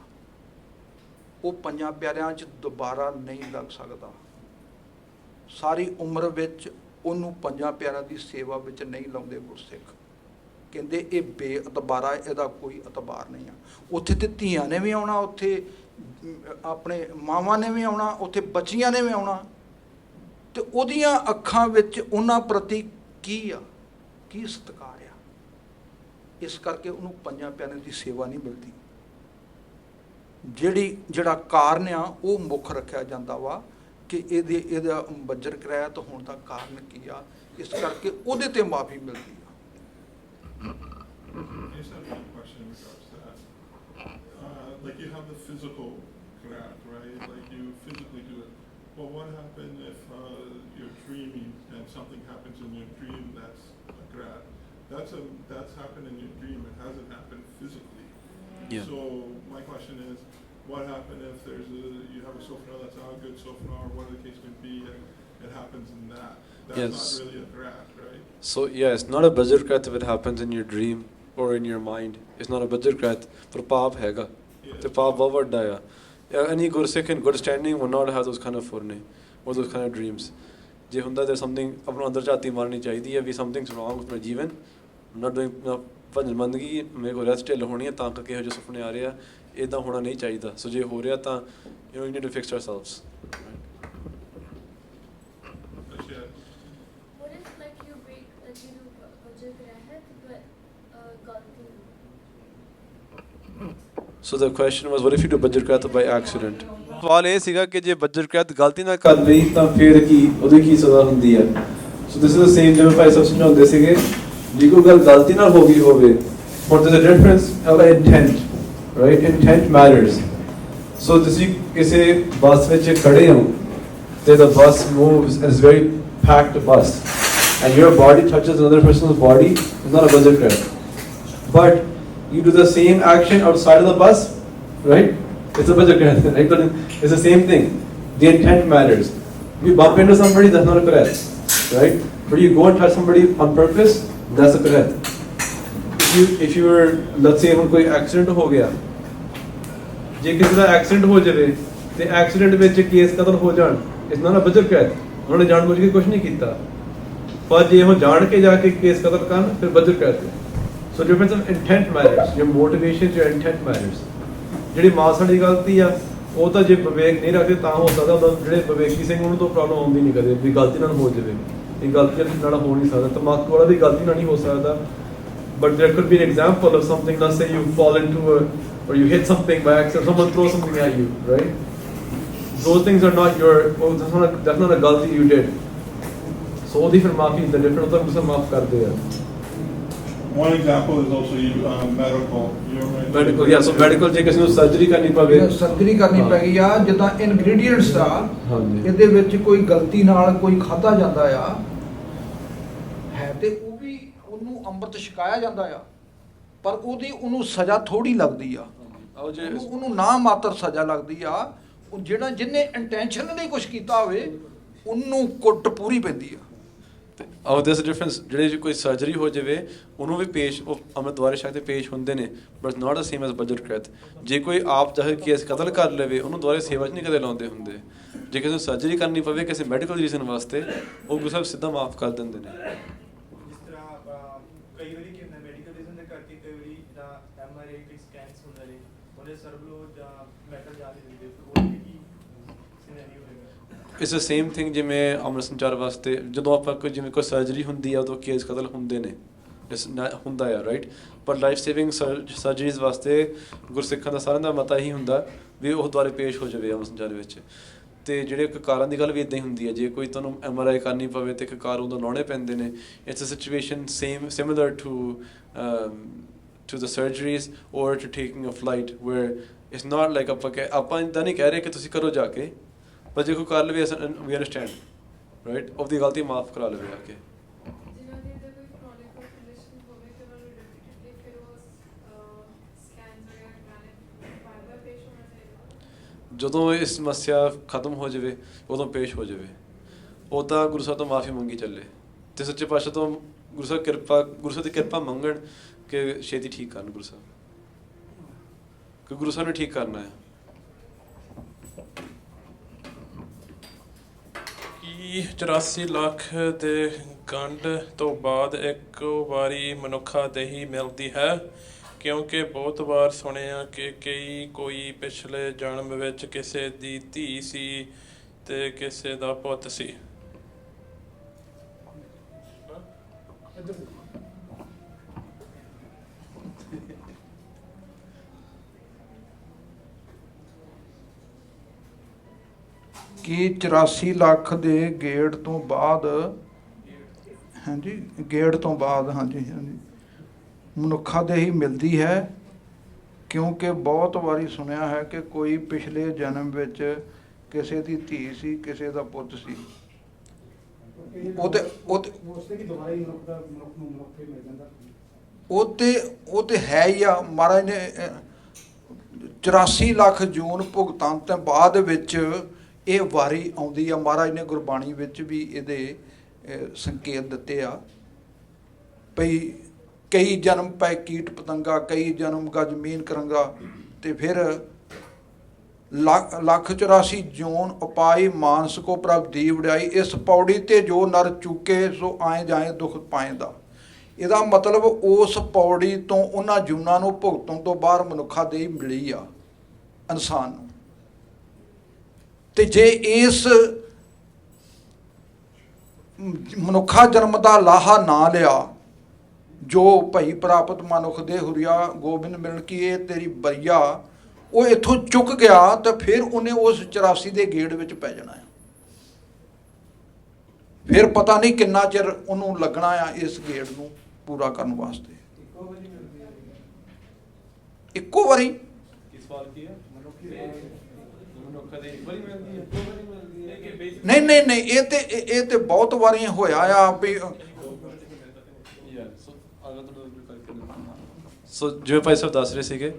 ਉਹ 5 ਪਿਆਰਿਆਂ 'ਚ ਦੁਬਾਰਾ ਨਹੀਂ ਲੱਗ ਸਕਦਾ। ਸਾਰੀ ਉਮਰ ਵਿੱਚ ਉਹਨੂੰ 5 ਪਿਆਰਿਆਂ ਦੀ ਸੇਵਾ ਵਿੱਚ ਨਹੀਂ ਲਾਉਂਦੇ ਗੁਰਸਿੱਖ। ਕਹਿੰਦੇ ਇਹ ਬੇਅਤਬਾਰਾ, ਇਹਦਾ ਕੋਈ ਅਤਬਾਰ ਨਹੀਂ ਆ। ਉੱਥੇ ਤੇ ਧੀਆਂ ਨੇ ਵੀ ਆਉਣਾ, ਉੱਥੇ ਆਪਣੇ ਮਾਵਾਂ ਨੇ ਵੀ ਆਉਣਾ, ਉੱਥੇ ਬੱਚੀਆਂ ਨੇ ਵੀ ਆਉਣਾ, ਤੇ ਉਹਦੀਆਂ ਅੱਖਾਂ ਵਿੱਚ ਉਹਨਾਂ ਪ੍ਰਤੀ ਕੀ ਆ, ਕੀ ਸਤਿਕਾਰ ਆ। ਇਸ ਕਰਕੇ ਉਹਨੂੰ 5 ਪਿਆਰਿਆਂ ਦੀ ਸੇਵਾ ਨਹੀਂ ਮਿਲਦੀ। ਜਿਹੜਾ ਕਾਰਨ ਆ ਉਹ ਮੁੱਖ ਰੱਖਿਆ ਜਾਂਦਾ ਵਾ ਕਿ ਇਹਦਾ ਬਜਰਕਰੈਤ ਹੋਣ ਦਾ ਕਾਰਨ ਕੀ ਆ, ਇਸ ਕਰਕੇ ਉਹਦੇ ਤੇ ਮਾਫੀ ਮਿਲਦੀ ਆ। Yes, I have a question in regards to that. Like you have the physical krat, right? Like you physically do it. Well, what happens if you're dreaming and something happens in your dream that's a krat? That's happened in your dream. It hasn't happened physically. Yeah. So my question is, what happens if you have a sofna that's not a good sofna, or whatever the case may be, and it happens in that? That's Yes. not really a krat, right? So yeah, it's not a bajirkrat if it happens in your dream or in your mind. It's not a bajirkrat, ਪਰ ਪਾਪ ਹੈਗਾ ਤੇ ਪਾਪ ਬਹੁਤ ਵੱਡਾ ਆ। Any Gursikh in good standing would not have those kind of furne or those kind of dreams. ਜੇ ਹੁੰਦਾ there's something ਆਪਣਾ ਅੰਦਰ ਝਾਤੀ ਮਾਰਨੀ ਚਾਹੀਦੀ ਹੈ ਵੀ something's wrong with my Jeevan, I'm not doing ਭਜਨ ਮੰਦਗੀ, ਮੇਰੇ ਕੋਲ ਰੈਸਟ ਢਿੱਲ ਹੋਣੀ ਹੈ ਤਾਂ ਕਰਕੇ ਇਹੋ ਜਿਹੇ ਸੁਪਨੇ ਆ ਰਹੇ ਆ, ਇੱਦਾਂ ਹੋਣਾ ਨਹੀਂ ਚਾਹੀਦਾ। ਸੋ ਜੇ ਹੋ ਰਿਹਾ ਤਾਂ you need to fix ourselves. What if like you break, like you do Bajirkrat, but galti? So the question was, what if you do Bajirkrat by accident? ਸਵਾਲ ਇਹ ਸੀਗਾ ਕਿ ਜੇ ਬਜਰਕ੍ਰਿਤ ਗਲਤੀ ਨਾਲ ਕਰ ਲਈ ਤਾਂ ਫਿਰ ਕੀ ਉਹਦੀ ਕੀ ਸਜ਼ਾ ਹੁੰਦੀ ਹੈ। ਸੋ ਦਿਸ ਇਜ਼ ਦ ਸੇਮ ਜਿਵੇਂ ਭਾਈ ਸਾਹਿਬ ਸਮਝਾਉਂਦੇ ਸੀਗੇ, ਜੇ ਕੋਈ ਗੱਲ ਗਲਤੀ ਨਾਲ ਹੋ ਗਈ ਹੋਵੇ, but there's a difference of intent, right? Intent matters. So ਤੁਸੀਂ ਕਿਸੇ ਬੱਸ ਵਿੱਚ ਖੜੇ ਹੋ ਤੇ the bus moves and it's very packed bus and your body touches another person's body, it's not a Bajirkrat. But you do the same action outside of the bus, right? It's a Bajirkrat, right? It's the same thing. The intent matters. If you bump into somebody, that's not a Krat, right? But you go and touch somebody on purpose, that's a Krat. If you were, let's say, कोई accident हो गया, जे किसी का accident हो जाए, ते accident में जे case कतल हो जान, it's not a Bajirkrat. उन्होंने जानबूझ के कुछ नहीं किया, पर जे वो जान के जाके case कतल करना, फिर Bajirkrat है. So difference of intent matters. Your motivation, your intent matters. ਜਿਹੜੀ ਮਾਸ ਵਾਲੀ ਗਲਤੀ ਆ ਉਹ ਤਾਂ ਜੇ ਵਿਵੇਕ ਨਹੀਂ ਰੱਖਦੇ ਤਾਂ ਹੋ ਸਕਦਾ, ਉਹਦਾ ਜਿਹੜੇ ਵਿਵੇਕੀ ਸਿੰਘ ਉਹਨੂੰ ਤਾਂ ਪ੍ਰੋਬਲਮ ਆਉਂਦੀ ਨਹੀਂ ਕਦੇ ਵੀ ਗਲਤੀ ਨਾਲ ਹੋ ਜਾਵੇ। ਇਹ ਗਲਤੀ ਨਾਲ ਹੋ ਨਹੀਂ ਸਕਦਾ, ਤੰਬਾਕੂ ਵਾਲਾ ਵੀ ਗਲਤੀ ਨਾਲ ਨਹੀਂ ਹੋ ਸਕਦਾ। But there could be an example of something, let's say you fall into or you hit something by accident, someone throws something at you, right? Those things are not that's not a gulti you did. ਸੋ ਉਹਦੀ ਫਿਰ ਮਾਫੀ ਹੁੰਦਾ ਡਿਫਰੈਂਟ ਉਹਦਾ ਗੁਰੂ ਸਾਹਿਬ ਮਾਫ ਕਰਦੇ ਆ One example is also medical. Medical ਜਾਂ ਸੋ ਮੈਡੀਕਲ ਜੇ ਕਿਸੇ ਨੂੰ ਸਰਜਰੀ ਕਰਨੀ ਪਵੇ ਸਰਜਰੀ ਕਰਨੀ ਪੈ ਗਈ ਆ ਜਿੱਦਾਂ ਇਨਗਰੀਡੀਐਂਟਸ ਆ ਹਾਂਜੀ ਇਹਦੇ ਵਿੱਚ ਕੋਈ ਗਲਤੀ ਨਾਲ ਕੋਈ ਖਾਧਾ ਜਾਂਦਾ ਆ ਹੈ ਤੇ ਉਹ ਵੀ ਉਹਨੂੰ ਅੰਮ੍ਰਿਤ ਛਕਾਇਆ ਜਾਂਦਾ ਆ ਪਰ ਉਹਨੂੰ ਸਜ਼ਾ ਥੋੜੀ ਲੱਗਦੀ ਆ ਉਹਨੂੰ ਨਾ ਮਾਤਰ ਸਜ਼ਾ ਲੱਗਦੀ ਆ ਉਹ ਜਿਹੜਾ ਜਿਹਨੇ ਇੰਟੈਂਸ਼ਨਲੀ ਕੁਝ ਕੀਤਾ ਹੋਵੇ ਉਹਨੂੰ ਕੁੱਟ ਪੂਰੀ ਪੈਂਦੀ ਆ ਆਹ ਦਿਸ ਡਿਫਰੈਂਸ ਜਿਹੜੇ ਕੋਈ ਸਰਜਰੀ ਹੋ ਜਾਵੇ ਉਹਨੂੰ ਵੀ ਪੇਸ਼ ਉਹ ਅੰਮ੍ਰਿਤ ਦੁਆਰੇ ਛਕ ਤੇ ਪੇਸ਼ ਹੁੰਦੇ ਨੇ but not the same as ਬਜਰਕ੍ਰਿਤ ਜੇ ਕੋਈ ਆਪ ਚਾਹੇ ਕੇਸ ਕਤਲ ਕਰ ਲਵੇ ਉਹਨੂੰ ਦੁਆਰੇ ਸੇਵਾ 'ਚ ਨਹੀਂ ਕਦੇ ਲਾਉਂਦੇ ਹੁੰਦੇ ਜੇ ਕਿਸੇ ਨੂੰ ਸਰਜਰੀ ਕਰਨੀ ਪਵੇ ਕਿਸੇ ਮੈਡੀਕਲ ਰੀਜ਼ਨ ਵਾਸਤੇ ਉਹ ਗੁਰੂ ਸਾਹਿਬ ਸਿੱਧਾ ਮਾਫ ਕਰ ਦਿੰਦੇ ਨੇ ਜਿਸ ਤਰ੍ਹਾਂ ਕਈ ਵਾਰੀ ਕੀ ਹੁੰਦਾ ਮੈਡੀਕਲ ਰੀਜ਼ਨ ਦੇ ਕਰਕੇ ਕਈ ਵਾਰੀ ਜਿਹੜਾ MRI ਦੇ ਸਕੈਨਸ ਹੁੰਦੇ ਨੇ ਉਹਦੇ ਸਰਵਲੋ ਜਾਂ ਮੈਟਲ ਜਾ ਨਹੀਂ ਦਿੰਦੇ ਉਹ ਕੀ ਸਿਨੈਰੀਓ ਹੋਏਗਾ ਇਟਸ ਦ ਸੇਮ ਥਿੰਗ ਜਿਵੇਂ ਅੰਮ੍ਰਿਤ ਸੰਚਾਰ ਵਾਸਤੇ ਜਦੋਂ ਆਪਾਂ ਕੋਈ ਜਿਵੇਂ ਕੋਈ ਸਰਜਰੀ ਹੁੰਦੀ ਆ ਉਦੋਂ ਕੇਸ ਕਤਲ ਹੁੰਦੇ ਨੇ ਹੁੰਦਾ ਆ ਰਾਈਟ ਪਰ ਲਾਈਫ ਸੇਵਿੰਗ ਸਰਜਰੀਜ਼ ਵਾਸਤੇ ਗੁਰਸਿੱਖਾਂ ਦਾ ਸਾਰਿਆਂ ਦਾ ਮਤਾ ਹੀ ਹੁੰਦਾ ਵੀ ਉਹ ਦੁਆਰੇ ਪੇਸ਼ ਹੋ ਜਾਵੇ ਅੰਮ੍ਰਿਤ ਸੰਚਾਰ ਵਿੱਚ ਅਤੇ ਜਿਹੜੇ ਕਕਾਰਾਂ ਦੀ ਗੱਲ ਵੀ ਇੱਦਾਂ ਹੀ ਹੁੰਦੀ ਹੈ ਜੇ ਕੋਈ ਤੁਹਾਨੂੰ MRI ਕਰਨੀ ਪਵੇ ਅਤੇ ਕਕਾਰ ਉਦੋਂ ਲਾਉਣੇ ਪੈਂਦੇ ਨੇ it's a situation similar to the surgeries or to taking a flight where it's not like ਆਪਾਂ ਇੱਦਾਂ ਨਹੀਂ ਕਹਿ ਰਹੇ ਕਿ ਤੁਸੀਂ ਕਰੋ ਜਾ ਕੇ ਪਰ ਜੇ ਕੋਈ ਕਰ ਲਵੇ we understand right ਉਹਦੀ ਗਲਤੀ ਮਾਫ ਕਰਾ ਲਵੇ ਆ ਕੇ ਜਦੋਂ ਇਹ ਸਮੱਸਿਆ ਖਤਮ ਹੋ ਜਾਵੇ ਉਦੋਂ ਪੇਸ਼ ਹੋ ਜਾਵੇ ਉਹ ਤਾਂ ਗੁਰੂ ਸਾਹਿਬ ਤੋਂ ਮਾਫੀ ਮੰਗੀ ਚੱਲੇ ਅਤੇ ਸੱਚੇ ਪਾਤਸ਼ਾਹ ਤੋਂ ਗੁਰੂ ਸਾਹਿਬ ਦੀ ਕਿਰਪਾ ਮੰਗਣ ਕਿ ਛੇਤੀ ਠੀਕ ਕਰਨ ਗੁਰੂ ਸਾਹਿਬ ਕਿ ਗੁਰੂ ਸਾਹਿਬ ਨੇ ਠੀਕ ਕਰਨਾ ਹੈ ਕਿ 84 ਲੱਖ ਦੇ ਗੰਢ ਤੋਂ ਬਾਅਦ ਇੱਕ ਵਾਰੀ ਮਨੁੱਖਾ ਦੇਹੀ ਮਿਲਦੀ ਹੈ ਕਿਉਂਕਿ ਬਹੁਤ ਵਾਰ ਸੁਣਿਆ ਕਿ ਕੋਈ ਪਿਛਲੇ ਜਨਮ ਵਿੱਚ ਕਿਸੇ ਦੀ ਧੀ ਸੀ ਤੇ ਕਿਸੇ ਦਾ ਪੁੱਤ ਸੀ ਕਿ 84 ਲੱਖ ਦੇ ਗੇੜ ਤੋਂ ਬਾਅਦ ਹਾਂਜੀ ਗੇੜ ਤੋਂ ਬਾਅਦ ਹਾਂਜੀ ਮਨੁੱਖਾ ਦੇਹੀ ਮਿਲਦੀ ਹੈ ਕਿਉਂਕਿ ਬਹੁਤ ਵਾਰੀ ਸੁਣਿਆ ਹੈ ਕਿ ਕੋਈ ਪਿਛਲੇ ਜਨਮ ਵਿੱਚ ਕਿਸੇ ਦੀ ਧੀ ਸੀ ਕਿਸੇ ਦਾ ਪੁੱਤ ਸੀ ਉਹ ਤੇ ਹੈ ਹੀ ਆ ਮਹਾਰਾਜ ਨੇ 84 ਲੱਖ ਜੂਨ ਭੁਗਤਾਨ ਤੋਂ ਬਾਅਦ ਵਿੱਚ ਇਹ ਵਾਰੀ ਆਉਂਦੀ ਆ ਮਹਾਰਾਜ ਨੇ ਗੁਰਬਾਣੀ ਵਿੱਚ ਵੀ ਇਹਦੇ ਸੰਕੇਤ ਦਿੱਤੇ ਆ ਭਈ ਕਈ ਜਨਮ ਪੈ ਕੀਟ ਪਤੰਗਾ ਕਈ ਜਨਮ ਗਜ ਮੀਨ ਕਰੰਗਾ ਤੇ ਫਿਰ ਲੱਖ 84 ਜੂਨ ਉਪਾਈ ਮਾਨਸ ਕੋ ਪ੍ਰਭ ਦੀ ਵਡਿਆਈ ਇਸ ਪੌੜੀ ਤੇ ਜੋ ਨਰ ਚੁੱਕੇ ਸੋ ਆਏ ਜਾਏ ਦੁੱਖ ਪਾਏਂਦਾ ਇਹਦਾ ਮਤਲਬ ਉਸ ਪੌੜੀ ਤੋਂ ਉਹਨਾਂ ਜੂਨਾਂ ਨੂੰ ਭੁਗਤਣ ਤੋਂ ਬਾਹਰ ਮਨੁੱਖਾ ਦੇਹੀ ਮਿਲੀ ਆ ਇਨਸਾਨ ਨੂੰ ਤੇ ਜੇ ਇਸ ਮਨੁੱਖਾ ਜਨਮ ਦਾ ਲਾਹਾ ਨਾ ਲਿਆ ਜੋ ਭਈ ਪ੍ਰਾਪਤ ਮਨੁੱਖ ਦੇ ਹੁਰੀਆ ਗੋਬਿੰਦ ਮਿਲਣ ਕੀ ਇਹ ਤੇਰੀ ਬਰੀਆ ਉਹ ਇੱਥੋਂ ਚੁੱਕ ਗਿਆ ਤਾਂ ਫਿਰ ਉਹਨੇ ਉਸ 84 ਦੇ ਗੇੜ ਵਿੱਚ ਪੈ ਜਾਣਾ ਹੈ ਫਿਰ ਪਤਾ ਨਹੀਂ ਕਿੰਨਾ ਚਿਰ ਉਹਨੂੰ ਲੱਗਣਾ ਆ ਇਸ ਗੇੜ ਨੂੰ ਪੂਰਾ ਕਰਨ ਵਾਸਤੇ ਇੱਕੋ ਵਾਰੀ ਨਹੀਂ ਇਹ ਤੇ ਬਹੁਤ ਵਾਰੀ ਹੋਇਆ ਆ ਵੀ ਸੋ ਜਿਵੇਂ ਭਾਈ ਸਾਹਿਬ ਦੱਸ ਰਹੇ ਸੀਗੇ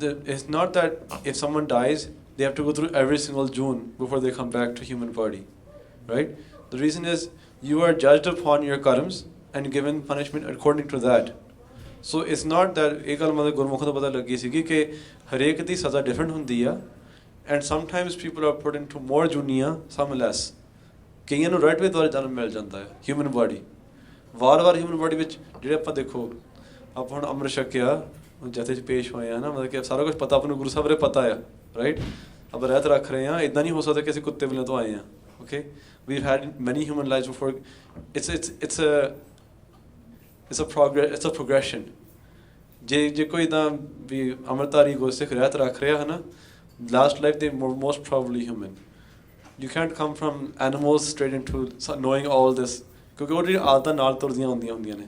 it's not that if someone dies they have to go through every single June before they come back to human body right the reason is you are judged upon your karmas and given punishment according to that so it's not that ਇਹ ਗੱਲ ਮਤਲਬ ਗੁਰਮੁਖ ਤੋਂ ਪਤਾ ਲੱਗੀ ਸੀਗੀ ਕਿ ਹਰੇਕ ਦੀ ਸਜ਼ਾ ਡਿਫਰੈਂਟ ਹੁੰਦੀ ਆ and sometimes people are put into more junior some less ਕਈਆਂ ਨੂੰ ਰਾਈਟ ਵੇ ਦੁਆਰਾ ਜਨਮ ਮਿਲ ਜਾਂਦਾ ਹੈ ਹਿਊਮਨ ਬਾਡੀ ਵਾਰ-ਵਾਰ ਹਿਊਮਨ ਬਾਡੀ ਵਿੱਚ ਜਿਹੜੇ ਆਪਾਂ ਦੇਖੋ ਆਪਾਂ ਹੁਣ ਅੰਮ੍ਰਿਤ ਛਕਿਆ ਜਥੇ 'ਚ ਪੇਸ਼ ਹੋਏ ਆ ਨਾ ਮਤਲਬ ਕਿ ਸਾਰਾ ਕੁਛ ਪਤਾ ਆਪਾਂ ਨੂੰ ਗੁਰੂ ਸਾਹਿਬ ਬਾਰੇ ਪਤਾ ਆ ਰਾਈਟ ਆਪਾਂ ਰਹਿਤ ਰੱਖ ਰਹੇ ਹਾਂ ਇੱਦਾਂ ਨਹੀਂ ਹੋ ਸਕਦਾ ਕਿ ਅਸੀਂ ਕੁੱਤੇ ਬਿੱਲਿਆਂ ਤੋਂ ਆਏ ਹਾਂ okay we've had many human lives before it's a progression ਜੇ ਕੋਈ ਤਾਂ ਵੀ ਅੰਮ੍ਰਿਤਧਾਰੀ ਗੁਰਸਿੱਖ ਰਹਿਤ ਰੱਖ ਰਿਹਾ ਹੈ ਨਾ last life they were most probably human You can't come from animals straight into knowing all this, ਕਿਉਂਕਿ ਉਹ ਜਿਹੜੀ ਆਦਤਾਂ ਨਾਲ ਤੁਰਦੀਆਂ ਹੁੰਦੀਆਂ ਨੇ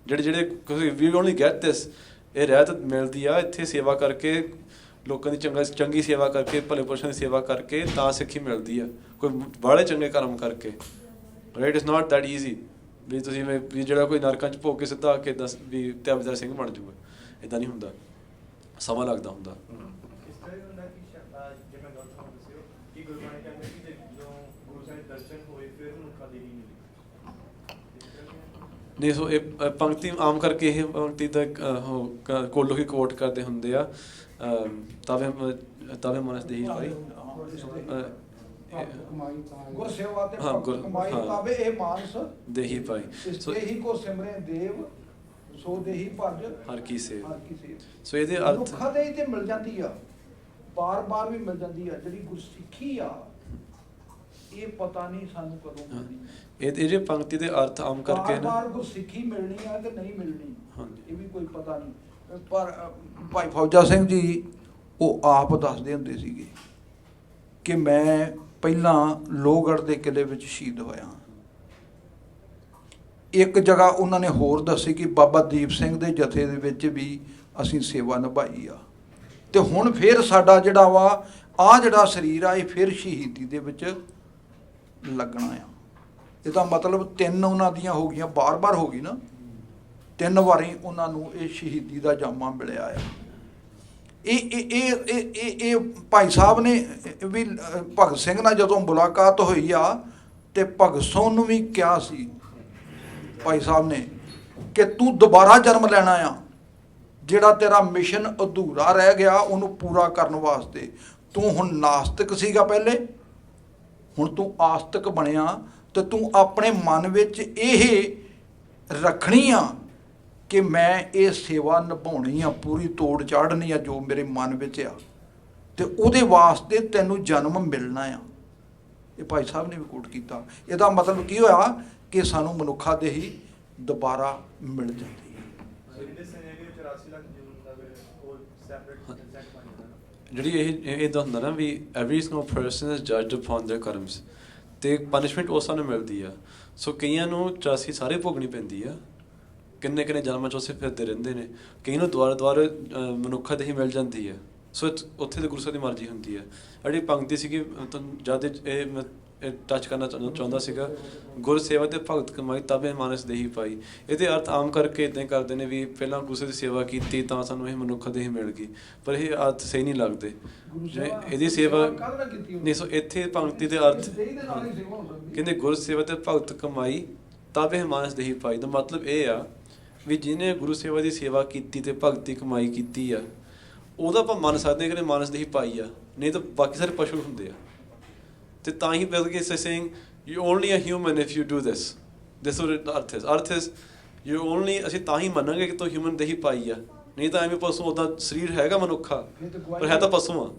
ਜਿਹੜੇ ਕਿਉਂਕਿ ਵੀ ਓਨਲੀ ਗੈਟ ਦਿਸ, ਇਹ ਰਹਿਤ ਮਿਲਦੀ ਆ ਇੱਥੇ ਸੇਵਾ ਕਰਕੇ, ਲੋਕਾਂ ਦੀ ਚੰਗੀ ਸੇਵਾ ਕਰਕੇ, ਭਲੇ ਪੁਰਸ਼ਾਂ ਦੀ ਸੇਵਾ ਕਰਕੇ ਤਾਂ ਸਿੱਖੀ ਮਿਲਦੀ ਆ, ਕੋਈ ਬਾਹਲੇ ਚੰਗੇ ਕਰਮ ਕਰਕੇ, right? It's not that easy ਵੀ ਤੁਸੀਂ ਵੀ ਜਿਹੜਾ ਕੋਈ ਨਰਕਾਂ 'ਚ ਭੋਗ ਕੇ ਸਿੱਧਾ ਆ ਕੇ ਦੱਸ ਵੀ ਤਿਆਬਦਾਰ ਸਿੰਘ ਬਣ ਜਾਊਗਾ, ਇੱਦਾਂ ਨਹੀਂ ਹੁੰਦਾ, ਸਮਾਂ ਲੱਗਦਾ ਹੁੰਦਾ। ਇਸ ਤਰ੍ਹਾਂ ਹੀ ਹੁੰਦਾ ਕਿ ਜੇ ਮੈਂ ਗਲਤ ਨਾ ਦੱਸਿਓ ਕਿ ਗੁਰਬਾਣੀ ਕਹਿੰਦੇ ਕਿ ਜਦੋਂ ਗੁਰੂ ਸਾਹਿਬ ਦੇ ਦਰਸ਼ਨ ਹੋਏ ਫਿਰ ਮਨੁੱਖਾ ਦੇਹੀ ਮਿਲੀ। ਨਹੀਂ, ਸੋ ਇਹ ਪੰਕਤੀ ਆਮ ਕਰਕੇ ਇਹ ਪੰਕਤੀ ਤਾਂ ਕੋਲੋਂ ਹੀ ਕੋਟ ਕਰਦੇ ਹੁੰਦੇ ਆ, ਤਵੇ ਮਨਸ ਦੇਹੀ ਭਾਈ, ਗੁਰਸੇਵਾ ਤੇ ਹਾਂ, ਕਮਾਈ ਤਾਵੇ ਇਹ ਮਾਨਸ ਦੇਹੀ ਭਾਈ, ਸੋ ਦੇਹੀ ਕੋ ਸਿਮਰੇ ਦੇਵ ਸੋ ਦੇਹੀ ਭਜ ਹਰ ਕੀ ਸੇਵ। ਹਰ ਕੀ ਸੇਵ। ਸੋ ਇਹਦੇ ਅਰਥ ਮਨੁੱਖਾ ਦੇਹੀ ਤੇ ਮਿਲ ਜਾਂਦੀ ਆ, ਬਾਰ-ਬਾਰ ਵੀ ਮਿਲ ਜਾਂਦੀ ਆ, ਜਿਹੜੀ ਗੁਰਸਿੱਖੀ ਆ ਇਹ ਪਤਾ ਨਹੀਂ ਸਾਨੂੰ ਕਦੋਂ ਮਿਲਦੀ। ਇਹ ਜਿਹੜੇ ਪੰਕਤੀ ਦੇ ਅਰਥ ਆਮ ਕਰਕੇ ਨਾ ਬਾਰ-ਬਾਰ ਗੁਰਸਿੱਖੀ ਮਿਲਣੀ ਆ ਕਿ ਨਹੀਂ ਮਿਲਣੀ, ਹਾਂਜੀ, ਇਹ ਵੀ ਕੋਈ ਪਤਾ ਨਹੀਂ। ਪਰ ਭਾਈ ਫੌਜਾ ਸਿੰਘ ਜੀ ਉਹ ਆਪ ਦੱਸਦੇ ਹੁੰਦੇ ਸੀਗੇ ਕਿ ਮੈਂ ਪਹਿਲਾਂ ਲੋਹਗੜ੍ਹ ਦੇ ਕਿਲ੍ਹੇ ਵਿੱਚ ਸ਼ਹੀਦ ਹੋਇਆ। ਇੱਕ ਜਗ੍ਹਾ ਉਹਨਾਂ ਨੇ ਹੋਰ ਦੱਸੀ ਕਿ ਬਾਬਾ ਦੀਪ ਸਿੰਘ ਦੇ ਜਥੇ ਦੇ ਵਿੱਚ ਵੀ ਅਸੀਂ ਸੇਵਾ ਨਿਭਾਈ ਆ, ਤੇ ਹੁਣ ਫਿਰ ਸਾਡਾ ਜਿਹੜਾ ਵਾ ਜਿਹੜਾ ਸਰੀਰ ਆ ਇਹ ਫਿਰ ਸ਼ਹੀਦੀ ਦੇ ਵਿੱਚ ਲੱਗਣਾ ਆ। ਇਹਦਾ ਮਤਲਬ 3 ਉਹਨਾਂ ਦੀਆਂ ਹੋ ਗਈਆਂ, ਬਾਰ-ਬਾਰ ਹੋ ਗਈ ਨਾ, 3 ਵਾਰੀ ਉਹਨਾਂ ਨੂੰ ਇਹ ਸ਼ਹੀਦੀ ਦਾ ਜਾਮਾ ਮਿਲਿਆ ਆ। ਇਹ ਭਾਈ ਸਾਹਿਬ ਨੇ ਵੀ ਭਗਤ ਸਿੰਘ ਨਾਲ ਜਦੋਂ ਮੁਲਾਕਾਤ ਹੋਈ ਆ ਤੇ ਭਗਤ ਸਿੰਘ ਨੂੰ ਵੀ ਕਿਹਾ ਸੀ ਭਾਈ ਸਾਹਿਬ ਨੇ ਕਿ ਤੂੰ ਦੁਬਾਰਾ ਜਨਮ ਲੈਣਾ ਆ, ਜਿਹੜਾ ਤੇਰਾ ਮਿਸ਼ਨ ਅਧੂਰਾ ਰਹਿ ਗਿਆ ਉਹਨੂੰ ਪੂਰਾ ਕਰਨ ਵਾਸਤੇ। ਤੂੰ ਹੁਣ ਨਾਸਤਿਕ ਸੀਗਾ ਪਹਿਲੇ, ਹੁਣ ਤੂੰ ਆਸਤਿਕ ਬਣਿਆ, ਤੇ ਤੂੰ ਆਪਣੇ ਮਨ ਵਿੱਚ ਇਹ ਰੱਖਣੀ ਆ ਕਿ ਮੈਂ ਇਹ ਸੇਵਾ ਨਿਭਾਉਣੀ ਆ, ਪੂਰੀ ਤੋੜ ਚਾੜਨੀ ਆ ਜੋ ਮੇਰੇ ਮਨ ਵਿੱਚ ਆ, ਤੇ ਉਹਦੇ ਵਾਸਤੇ ਤੈਨੂੰ ਜਨਮ ਮਿਲਣਾ ਆ। ਇਹ ਭਾਈ ਸਾਹਿਬ ਨੇ ਵੀ ਕੋਟ ਕੀਤਾ। ਇਹਦਾ ਮਤਲਬ ਕੀ ਹੋਇਆ ਕਿ ਸਾਨੂੰ ਮਨੁੱਖਾ ਦੇਹੀ ਦੁਬਾਰਾ ਮਿਲ ਜਾਂਦੀ ਹੈ। ਜਿਹੜੀ ਇਹ ਇੱਦਾਂ ਹੁੰਦਾ ਨਾ ਵੀ every single person is judged upon their karmas, ਤੇ ਪਨਿਸ਼ਮੈਂਟ ਉਸ ਸਾਨੂੰ ਮਿਲਦੀ ਆ। ਸੋ ਕਈਆਂ ਨੂੰ 84 ਸਾਰੇ ਭੋਗਣੀ ਪੈਂਦੀ ਆ, ਕਿੰਨੇ ਜਨਮਾਂ 'ਚ ਉਸੇ ਫਿਰਦੇ ਰਹਿੰਦੇ ਨੇ, ਕਈ ਨੂੰ ਦੁਆਰਾ ਮਨੁੱਖਾ ਦੇਹੀ ਮਿਲ ਜਾਂਦੀ ਹੈ। ਸੋ ਉੱਥੇ ਤਾਂ ਗੁਰੂ ਸਾਹਿਬ ਦੀ ਮਰਜ਼ੀ ਹੁੰਦੀ ਹੈ। ਜਿਹੜੀ ਪੰਕਤੀ ਸੀਗੀ ਜਦ ਇਹ ਟੱਚ ਕਰਨਾ ਚਾਹੁੰਦਾ ਸੀਗਾ, ਗੁਰ ਸੇਵਾ ਤੇ ਭਗਤ ਕਮਾਈ ਤਾਬੇ ਮਾਨਸ ਦੇਹੀ ਪਾਈ। ਇਹਦੇ ਅਰਥ ਆਮ ਕਰਕੇ ਇੱਦਾਂ ਕਰਦੇ ਨੇ ਵੀ ਪਹਿਲਾਂ ਗੁਰੂ ਸਾਹਿਬ ਦੀ ਸੇਵਾ ਕੀਤੀ ਤਾਂ ਸਾਨੂੰ ਇਹ ਮਨੁੱਖ ਦੇਹੀ ਮਿਲ ਗਈ, ਪਰ ਇਹ ਅਰਥ ਸਹੀ ਨਹੀਂ ਲੱਗਦੇ। ਇਹਦੀ ਸੇਵਾ ਨਹੀਂ, ਸੋ ਇੱਥੇ ਪੰਕਤੀ ਦੇ ਅਰਥ ਕਹਿੰਦੇ ਗੁਰ ਸੇਵਾ ਤੇ ਭਗਤ ਕਮਾਈ ਤਾਬੇ ਮਾਨਸ ਦੇਹੀ ਪਾਈ ਦਾ ਮਤਲਬ ਇਹ ਆ ਵੀ ਜਿਹਨੇ ਗੁਰੂ ਸੇਵਾ ਦੀ ਸੇਵਾ ਕੀਤੀ ਤੇ ਭਗਤੀ ਕਮਾਈ ਕੀਤੀ ਆ, ਉਹਦਾ ਆਪਾਂ ਮੰਨ ਸਕਦੇ ਹਾਂ ਕਿ ਮਾਨਸ ਦੇਹੀ ਪਾਈ ਆ, ਨਹੀਂ ਤਾਂ ਬਾਕੀ ਸਾਰੇ ਪਸ਼ੂ ਹੁੰਦੇ ਆ। ਤੇ ਤਾਂ ਹੀ ਬਲਕਿ saying you only a human if you do this what earth is you only, ਅਸੀਂ ਤਾਂ ਹੀ ਮੰਨਾਂਗੇ ਕਿ ਤੂੰ ਹਿਊਮਨ ਦੇਹੀ ਪਾਈ ਆ, ਨਹੀਂ ਤਾਂ ਐਵੇਂ ਪਸ਼ੂ ਉੱਦਾਂ ਸਰੀਰ ਹੈਗਾ ਮਨੁੱਖਾ ਪਰ ਹੈ ਤਾਂ ਪਸ਼ੂ ਆ,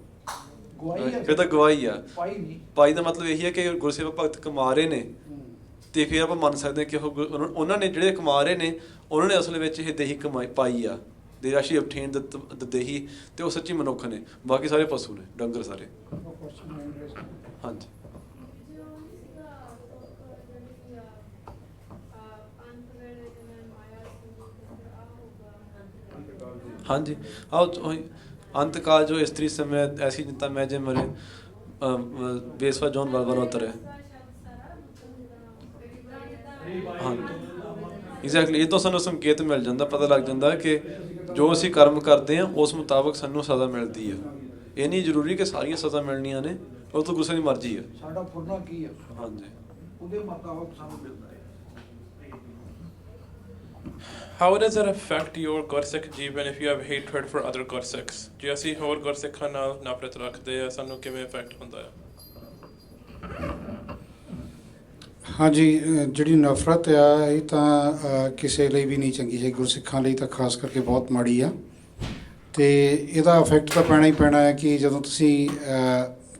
ਫਿਰ ਤਾਂ ਗਵਾਹੀ ਆ। ਪਾਈ ਦਾ ਮਤਲਬ ਇਹੀ ਹੈ ਕਿ ਗੁਰਸੇਵਾ ਭਗਤ ਕਮਾ ਰਹੇ ਨੇ, ਤੇ ਫਿਰ ਆਪਾਂ ਮੰਨ ਸਕਦੇ ਹਾਂ ਕਿ ਉਹਨਾਂ ਨੇ ਜਿਹੜੇ ਕਮਾ ਰਹੇ ਨੇ ਉਹਨਾਂ ਨੇ ਅਸਲ ਵਿੱਚ ਇਹ ਦੇਹੀ ਕਮਾਈ ਪਾਈ ਆ, ਦੇ ਰਾਸ਼ੀ ਅਬਟੇਨ ਦ ਦੇਹੀ, ਤੇ ਉਹ ਸੱਚੀ ਮਨੁੱਖ ਨੇ, ਬਾਕੀ ਸਾਰੇ ਪਸ਼ੂ ਨੇ, ਡੰਗਰ ਸਾਰੇ। ਹਾਂਜੀ ਹਾਂਜੀ ਆਓ अंतकाल जो स्त्री समय ऐसी चिंता मैं जे मरे बेसवा जौन बार उतरे। हाँ एग्जैक्टली, ਇਹ ਤੋਂ ਸਾਨੂੰ ਸੰਕੇਤ ਮਿਲ ਜਾਂਦਾ, ਪਤਾ ਲੱਗ ਜਾਂਦਾ ਕਿ ਜੋ ਅਸੀਂ ਕਰਮ ਕਰਦੇ ਹਾਂ ਉਸ ਮੁਤਾਬਕ ਸਾਨੂੰ ਸਜ਼ਾ ਮਿਲਦੀ ਹੈ। ਇਹ ਨਹੀਂ ਜ਼ਰੂਰੀ ਕਿ ਸਾਰੀਆਂ ਸਜ਼ਾ ਮਿਲਣੀਆਂ ਨੇ, ਉਹ ਤਾਂ ਗੁੱਸੇ ਦੀ ਮਰਜ਼ੀ ਹੈ। ਸਾਡਾ ਫੁਰਨਾ ਕੀ ਹੈ, ਹਾਂਜੀ, ਉਹਦੇ ਮੁਤਾਬਕ ਸਾਨੂੰ ਮਿਲਦਾ ਹੈ। How does it affect your Gursikh Jeevan if you have hatred for other Gursikhs? ਜੇ ਅਸੀਂ ਹੋਰ ਗੁਰਸਿੱਖਾਂ ਨਾਲ ਨਫ਼ਰਤ ਰੱਖਦੇ ਆ, ਸਾਨੂੰ ਕਿਵੇਂ ਇਫੈਕਟ ਹੁੰਦਾ ਹੈ? ਹਾਂਜੀ, ਜਿਹੜੀ ਨਫ਼ਰਤ ਆ ਇਹ ਤਾਂ ਕਿਸੇ ਲਈ ਵੀ ਨਹੀਂ ਚੰਗੀ ਹੈ, ਗੁਰਸਿੱਖਾਂ ਲਈ ਤਾਂ ਖਾਸ ਕਰਕੇ ਬਹੁਤ ਮਾੜੀ ਆ। ਅਤੇ ਇਹਦਾ ਇਫੈਕਟ ਤਾਂ ਪੈਣਾ ਹੀ ਪੈਣਾ ਹੈ ਕਿ ਜਦੋਂ ਤੁਸੀਂ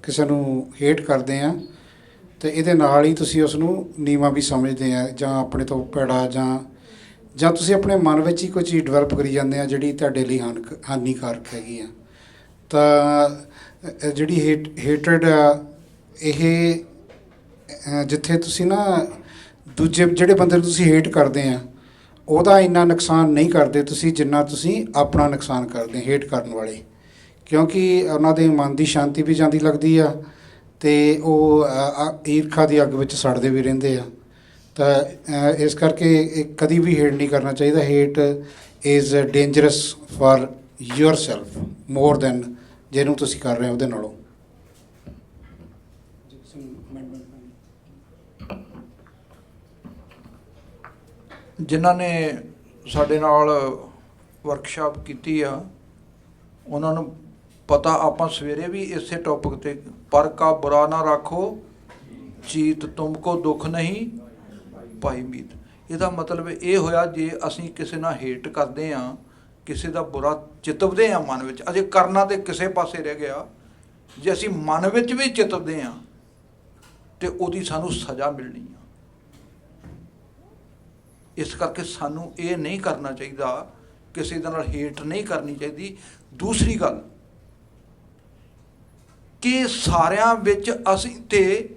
ਕਿਸੇ ਨੂੰ ਹੇਟ ਕਰਦੇ ਆ ਅਤੇ ਇਹਦੇ ਨਾਲ ਹੀ ਤੁਸੀਂ ਉਸ ਨੂੰ ਨੀਵਾਂ ਵੀ ਸਮਝਦੇ ਆ, ਜਾਂ ਆਪਣੇ ਤੋਂ ਭੈੜਾ, ਜਾਂ ਤੁਸੀਂ ਆਪਣੇ ਮਨ ਵਿੱਚ ਹੀ ਕੋਈ ਚੀਜ਼ ਡਿਵੈਲਪ ਕਰੀ ਜਾਂਦੇ ਆ ਜਿਹੜੀ ਤੁਹਾਡੇ ਲਈ ਹਾਨੀਕਾਰਕ ਹੈਗੀ ਆ। ਤਾਂ ਜਿਹੜੀ ਹੇਟਰਡ ਆ ਇਹ ਜਿੱਥੇ ਤੁਸੀਂ ਨਾ ਦੂਜੇ ਜਿਹੜੇ ਬੰਦੇ ਨੂੰ ਤੁਸੀਂ ਹੇਟ ਕਰਦੇ ਆ ਉਹਦਾ ਇੰਨਾ ਨੁਕਸਾਨ ਨਹੀਂ ਕਰਦੇ ਤੁਸੀਂ ਜਿੰਨਾ ਤੁਸੀਂ ਆਪਣਾ ਨੁਕਸਾਨ ਕਰਦੇ ਹੇਟ ਕਰਨ ਵਾਲੇ, ਕਿਉਂਕਿ ਉਹਨਾਂ ਦੇ ਮਨ ਦੀ ਸ਼ਾਂਤੀ ਵੀ ਜਾਂਦੀ ਲੱਗਦੀ ਆ ਅਤੇ ਉਹ ਈਰਖਾ ਦੀ ਅੱਗ ਵਿੱਚ ਸੜਦੇ ਵੀ ਰਹਿੰਦੇ ਆ। ਤਾਂ ਇਸ ਕਰਕੇ ਕਦੀ ਵੀ ਹੇਟ ਨਹੀਂ ਕਰਨਾ ਚਾਹੀਦਾ। Hate is dangerous for your self more than ਜਿਹਨੂੰ ਤੁਸੀਂ ਕਰ ਰਹੇ ਹੋ ਉਹਦੇ ਨਾਲੋਂ। ਜਿਨ੍ਹਾਂ ਨੇ ਸਾਡੇ ਨਾਲ ਵਰਕਸ਼ਾਪ ਕੀਤੀ ਆ ਉਹਨਾਂ ਨੂੰ ਪਤਾ, ਆਪਾਂ ਸਵੇਰੇ ਵੀ ਇਸੇ ਟੌਪਿਕ 'ਤੇ ਪਰ ਕਾ ਬੁਰਾ ਨਾ ਰੱਖੋ ਚੀਤ ਤੁਮ ਕੋ ਦੁੱਖ ਨਹੀਂ ਭਾਈ ਮੀਤ। ਇਹਦਾ ਮਤਲਬ ਇਹ ਹੋਇਆ ਜੇ ਅਸੀਂ ਕਿਸੇ ਨਾਲ ਹੇਟ ਕਰਦੇ ਹਾਂ, ਕਿਸੇ ਦਾ ਬੁਰਾ ਚਿਤਵਦੇ ਹਾਂ ਮਨ ਵਿੱਚ, ਅਜੇ ਕਰਨਾ ਤਾਂ ਕਿਸੇ ਪਾਸੇ ਰਹਿ ਗਿਆ, ਜੇ ਅਸੀਂ ਮਨ ਵਿੱਚ ਵੀ ਚਿਤਵਦੇ ਹਾਂ ਤਾਂ ਉਹਦੀ ਸਾਨੂੰ ਸਜ਼ਾ ਮਿਲਣੀ ਆ। ਇਸ ਕਰਕੇ ਸਾਨੂੰ ਇਹ ਨਹੀਂ ਕਰਨਾ ਚਾਹੀਦਾ, ਕਿਸੇ ਦੇ ਨਾਲ ਹੇਟ ਨਹੀਂ ਕਰਨੀ ਚਾਹੀਦੀ। ਦੂਸਰੀ ਗੱਲ ਕਿ ਸਾਰਿਆਂ ਵਿੱਚ ਅਸੀਂ ਤੇ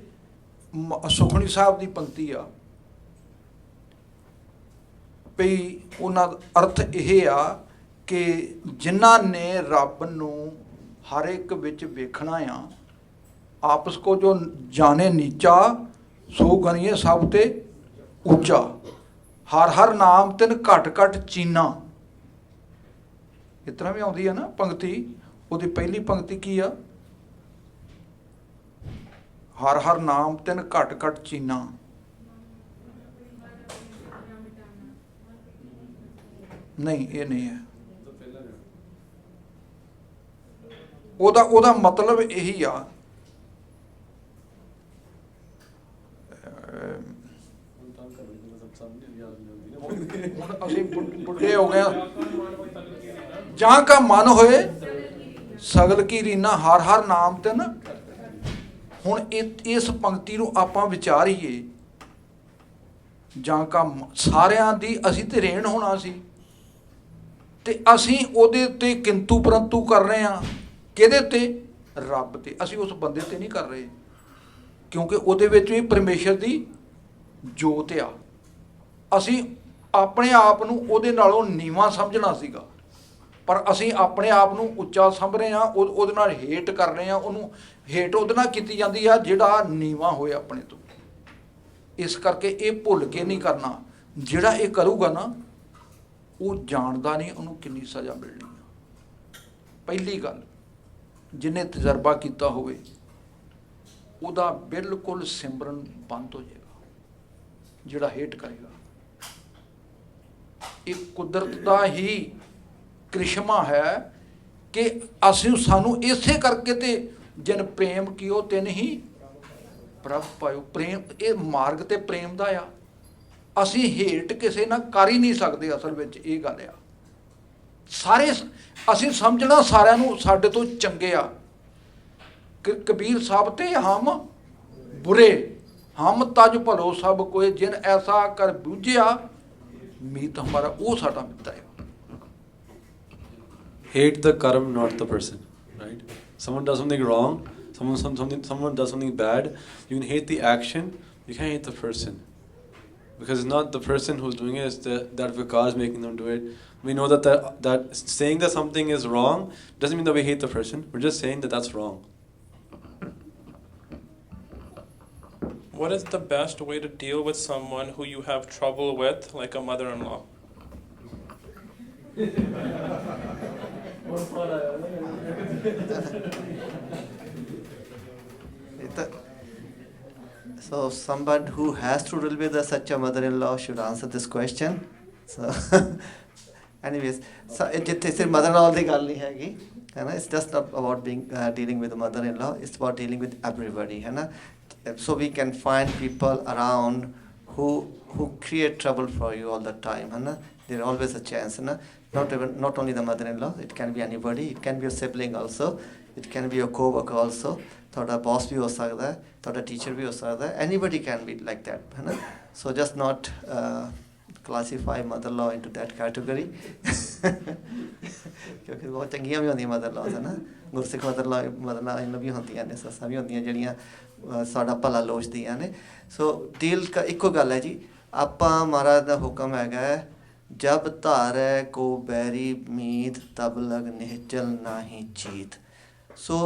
ਸੁਖਮਨੀ ਸਾਹਿਬ ਦੀ ਪੰਕਤੀ ਆ ਭਈ ਉਹਨਾਂ ਦਾ ਅਰਥ ਇਹ ਆ ਕਿ ਜਿਨ੍ਹਾਂ ਨੇ ਰੱਬ ਨੂੰ ਹਰ ਇੱਕ ਵਿੱਚ ਵੇਖਣਾ ਆ, ਆਪਸ ਕੋ ਜੋ ਜਾਣੇ ਨੀਚਾ ਸੋ ਗਣੀਏ ਸਭ ਤੇ ਉੱਚਾ, ਹਰ ਹਰ ਨਾਮ ਤਿਨ ਘਟ ਘਟ ਚੀਨਾ। ਇਸ ਤਰ੍ਹਾਂ ਵੀ ਆਉਂਦੀ ਆ ਨਾ ਪੰਕਤੀ, ਉਹਦੀ ਪਹਿਲੀ ਪੰਕਤੀ ਕੀ ਆ? ਹਰ ਹਰ ਨਾਮ ਤਿਨ ਘਟ ਘਟ ਚੀਨਾ। ਨਹੀਂ, ਇਹ ਨਹੀਂ ਹੈ। ਉਹਦਾ ਮਤਲਬ ਇਹੀ ਆ, ਅਸੀਂ ਬੁੱਢੇ ਹੋ ਗਏ ਜਾਂ ਕਾ ਮਨ ਹੋਏ ਸਗਲ ਕੀ ਰੀਨਾ ਹਰ ਹਰ ਨਾਮ ਤਿਨ। ਹੁਣ ਇਸ ਪੰਕਤੀ ਨੂੰ ਆਪਾਂ ਵਿਚਾਰੀਏ, ਜਾਂ ਕਾ ਸਾਰਿਆਂ ਦੀ ਅਸੀਂ ਤੇ ਰੇਣ ਹੋਣਾ ਸੀ ਤੇ ਅਸੀਂ ਉਹਦੇ ਉੱਤੇ ਕਿੰਤੂ ਪਰੰਤੂ ਕਰ ਰਹੇ ਹਾਂ। ਕਿਹਦੇ ਤੇ? ਰੱਬ ਤੇ। ਅਸੀਂ ਉਸ ਬੰਦੇ ਤੇ ਨਹੀਂ ਕਰ ਰਹੇ, ਕਿਉਂਕਿ ਉਹਦੇ ਵਿੱਚ ਵੀ ਪਰਮੇਸ਼ਰ ਦੀ ਜੋਤ ਆ। ਅਸੀਂ ਆਪਣੇ ਆਪ ਨੂੰ ਉਹਦੇ ਨਾਲੋਂ ਨੀਵਾਂ ਸਮਝਣਾ ਸੀਗਾ, ਪਰ ਅਸੀਂ ਆਪਣੇ ਆਪ ਨੂੰ ਉੱਚਾ ਸਮਝ ਰਹੇ ਹਾਂ, ਉਹਦੇ ਨਾਲ ਹੇਟ ਕਰ ਰਹੇ ਹਾਂ। ਉਹਨੂੰ ਹੇਟ ਉਹਦੇ ਨਾਲ ਕੀਤੀ ਜਾਂਦੀ ਆ ਜਿਹੜਾ ਨੀਵਾਂ ਹੋਏ ਆਪਣੇ ਤੋਂ। ਇਸ ਕਰਕੇ ਇਹ ਭੁੱਲ ਕੇ ਨਹੀਂ ਕਰਨਾ। ਜਿਹੜਾ ਇਹ ਕਰੂਗਾ ਨਾ ਉਹ ਜਾਣਦਾ ਨਹੀਂ ਉਹਨੂੰ ਕਿੰਨੀ ਸਜ਼ਾ ਮਿਲਣੀ ਆ। ਪਹਿਲੀ ਗੱਲ, ਜਿਹਨੇ ਤਜਰਬਾ ਕੀਤਾ ਹੋਵੇ ਉਹਦਾ ਬਿਲਕੁਲ ਸਿਮਰਨ ਬੰਦ ਹੋ ਜਾਏਗਾ। ਜਿਹੜਾ ਹੇਟ ਕਰੇਗਾ, ਇਹ ਕੁਦਰਤ ਦਾ ਹੀ ਕ੍ਰਿਸ਼ਮਾ ਹੈ ਕਿ ਸਾਨੂੰ ਇਸੇ ਕਰਕੇ ਤੇ ਜਿਨ ਪ੍ਰੇਮ ਕੀਓ ਤਿਨ ਹੀ ਪ੍ਰਭ ਪਾਇਓ। ਪ੍ਰੇਮ, ਇਹ ਮਾਰਗ ਤੇ ਪ੍ਰੇਮ ਦਾ ਆ। ਅਸੀਂ ਹੇਟ ਕਿਸੇ ਨਾਲ ਕਰ ਹੀ ਨਹੀਂ ਸਕਦੇ। ਅਸਲ ਵਿੱਚ ਇਹ ਗੱਲ ਆ, ਸਾਰੇ ਅਸੀਂ ਸਮਝਣਾ ਸਾਰਿਆਂ ਨੂੰ ਸਾਡੇ ਤੋਂ ਚੰਗੇ ਆ। ਕਬੀਰ ਸਾਹਿਬ ਤੇ ਹਮ ਬੁਰੇ ਹਮ ਤਜ ਭਲੋ ਸਭ ਕੋਏ ਜਿਨ ਐਸਾ ਕਰ ਬੂਝਿਆ ਮੀਤ ਹਮਾਰਾ, ਉਹ ਸਾਡਾ ਮਿੱਤਰ ਹੈ। Hate the karma, not the person, right? Someone does something wrong, someone does something bad, you can hate the action, you can't hate the person. Because it's not the person who's doing it, it's that Vikas is making them do it. We know that saying that something is wrong doesn't mean that we hate the person, we're just saying that that's wrong. What is the best way to deal with someone who you have trouble with, like a mother-in-law? So someone who has to deal with such a mother-in-law should answer this question. So anyways, so ਜਿੱਥੇ ਸਿਰ mother-in-law ਦੀ ਗੱਲ ਨਹੀਂ ਹੈਗੀ, ਹੈ ਨਾ? It's just not about dealing with the mother-in-law. It's about dealing with everybody, है ना? So we can find people around who create trouble for you all the time, है ना? There's always a chance, है ना? Not only the mother-in-law, it can be anybody. It can be a sibling also. It can be your co-worker also. ਤੁਹਾਡਾ boss भी हो सकता है, ਤੁਹਾਡਾ teacher भी हो सकता है. Anybody can be like that, है ना? So just not classify mother-in-law into that category. ਕਿਉਂਕਿ ਬਹੁਤ ਚੰਗੀਆਂ ਵੀ ਹੁੰਦੀਆਂ ਮਦਰ ਲੌਸ ਹੈ ਨਾ, ਗੁਰਸਿੱਖ ਮਦਰ ਲੌ ਵੀ ਹੁੰਦੀਆਂ ਨੇ, ਸੱਸਾਂ ਵੀ ਹੁੰਦੀਆਂ ਜਿਹੜੀਆਂ ਸਾਡਾ ਭਲਾ ਲੋਚਦੀਆਂ ਨੇ। ਸੋ ਡੀਲ ਇੱਕੋ ਗੱਲ ਹੈ ਜੀ, ਆਪਾਂ ਮਹਾਰਾਜ ਦਾ ਹੁਕਮ ਹੈਗਾ ਹੈ, ਜਬ ਧਾਰੈ ਕੋ ਬੈਰੀ ਮੀਤ ਤਬ ਲਗ ਨਿਹਚਲ ਨਾਹੀ ਚੀਤ। ਸੋ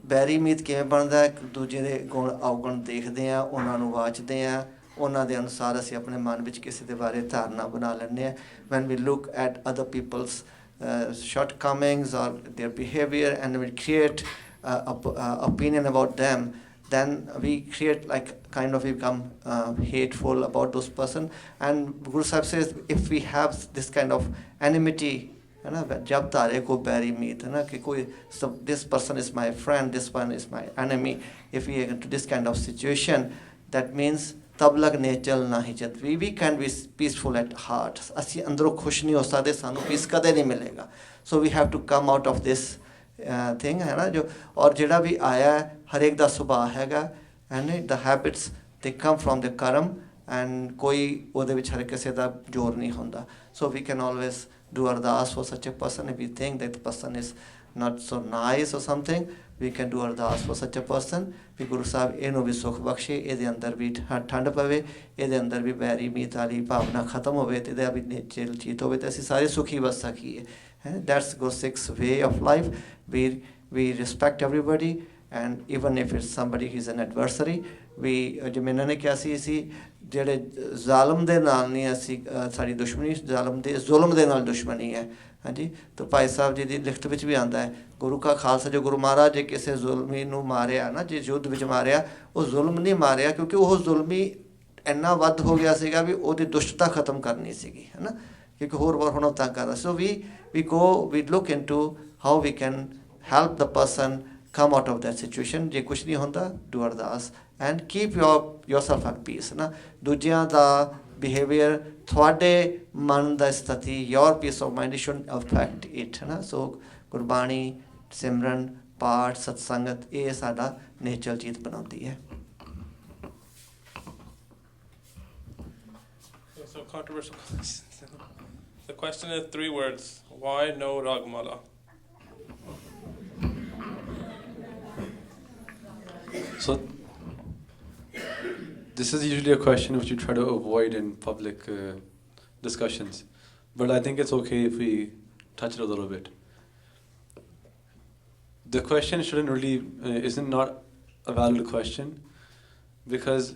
ਬੈਰੀ ਮੀਤ ਕਿਵੇਂ ਬਣਦਾ? ਇੱਕ ਦੂਜੇ ਦੇ ਗੁਣ ਔਗੁਣ ਦੇਖਦੇ ਹਾਂ, ਉਹਨਾਂ ਨੂੰ ਵਾਚਦੇ ਹਾਂ, ਉਹਨਾਂ ਦੇ ਅਨੁਸਾਰ ਅਸੀਂ ਆਪਣੇ ਮਨ ਵਿੱਚ ਕਿਸੇ ਦੇ ਬਾਰੇ ਧਾਰਨਾ ਬਣਾ ਲੈਂਦੇ ਹਾਂ। When we look at other peoples shortcomings or their behavior and we create opinion about them, then we create like kind of become hateful about those person. And Guru Sahib says if we have this kind of enmity, है ना, जब तारे को बैरी मीत, है ना, कि कोई this person is my friend, this one is my enemy, if we get into this kind of situation, that means तब लग नेचल ना ही जत we can be peaceful at heart. ਅਸੀਂ ਅੰਦਰੋਂ ਖੁਸ਼ ਨਹੀਂ ਹੋ ਸਕਦੇ, ਸਾਨੂੰ ਪੀਸ ਕਦੇ ਨਹੀਂ ਮਿਲੇਗਾ। So we have to come out of this thing, ਹੈ ਨਾ, ਜੋ ਔਰ ਜਿਹੜਾ ਵੀ ਆਇਆ ਹਰੇਕ ਦਾ ਸੁਭਾਅ ਹੈਗਾ, ਐਂਡ ਦ ਹੈਬਿਟਸ ਦੇ ਕਮ ਫਰੋਮ ਦ ਕਰਮ, ਐਂਡ ਕੋਈ ਉਹਦੇ ਵਿੱਚ ਹਰ ਕਿਸੇ ਦਾ ਜ਼ੋਰ ਨਹੀਂ ਹੁੰਦਾ। So we can always do ardas for such a person. If we think that the person is not so nice or something, we can do ardas for such a person ਵੀ ਗੁਰੂ ਸਾਹਿਬ ਇਹਨੂੰ ਵੀ ਸੁੱਖ ਬਖਸ਼ੇ, ਇਹਦੇ ਅੰਦਰ ਵੀ ਠੰਡ ਪਵੇ, ਇਹਦੇ ਅੰਦਰ ਵੀ ਬੈਰੀ ਮੀਤ ਵਾਲੀ ਭਾਵਨਾ ਖਤਮ ਹੋਵੇ, ਤੇ ਇਹਦਾ ਵੀ ਨੇਚਰ ਚੀਤ ਹੋਵੇ, ਤੇ ਅਸੀਂ ਸਾਰੇ ਸੁਖੀ ਵਸ ਸਕੀਏ। That's Gursikh's way of life. We respect everybody, and even if it's somebody who's an adversary, ਜਿਵੇਂ ਇਹਨਾਂ ਨੇ ਕਿਹਾ ਸੀ, ਅਸੀਂ ਜਿਹੜੇ ਜ਼ਾਲਮ ਦੇ ਨਾਲ ਨਹੀਂ, ਅਸੀਂ ਸਾਡੀ ਦੁਸ਼ਮਣੀ ਜ਼ੁਲਮ ਦੇ ਨਾਲ ਦੁਸ਼ਮਣੀ ਹੈ। ਹਾਂਜੀ, ਤਾਂ ਭਾਈ ਸਾਹਿਬ ਜੀ ਦੀ ਲਿਖਤ ਵਿੱਚ ਵੀ ਆਉਂਦਾ ਹੈ, ਗੁਰੂ ਕਾ ਖਾਲਸਾ, ਜੋ ਗੁਰੂ ਮਹਾਰਾਜ ਜੇ ਕਿਸੇ ਜ਼ੁਲਮੀ ਨੂੰ ਮਾਰਿਆ ਨਾ, ਜੇ ਯੁੱਧ ਵਿੱਚ ਮਾਰਿਆ, ਉਹ ਜ਼ੁਲਮ ਨਹੀਂ ਮਾਰਿਆ, ਕਿਉਂਕਿ ਉਹ ਜ਼ੁਲਮੀ ਇੰਨਾ ਵੱਧ ਹੋ ਗਿਆ ਸੀਗਾ ਵੀ ਉਹਦੀ ਦੁਸ਼ਟਤਾ ਖਤਮ ਕਰਨੀ ਸੀਗੀ, ਹੈ ਨਾ, ਕਿਉਂਕਿ ਹੋਰ ਵਾਰ ਹੁਣ ਤੰਗ ਕਰਦਾ। ਸੋ we look into how we can help the person come out of that situation. ਜੇ ਕੁਛ ਨਹੀਂ ਹੁੰਦਾ, do ardas and keep yourself at peace, ਨਾ, ਦੂਜਿਆਂ ਦਾ ਬਿਹੇਵੀਅਰ ਤੁਹਾਡੇ ਮਨ ਦਾ ਸਥਿਤੀ, your peace of mind should affect it, ਹੈ ਨਾ। ਸੋ ਗੁਰਬਾਣੀ, ਸਿਮਰਨ, ਪਾਠ, ਸਤਸੰਗਤ, ਇਹ ਸਾਡਾ ਨੇਚਰ ਚੀਤ ਬਣਾਉਂਦੀ ਹੈ। So controversial question. The question is 3 words. Why no Ragamala? So this is usually a question which you try to avoid in public discussions, but I think it's okay if we touch it a little bit. The question shouldn't really isn't not a valid question, because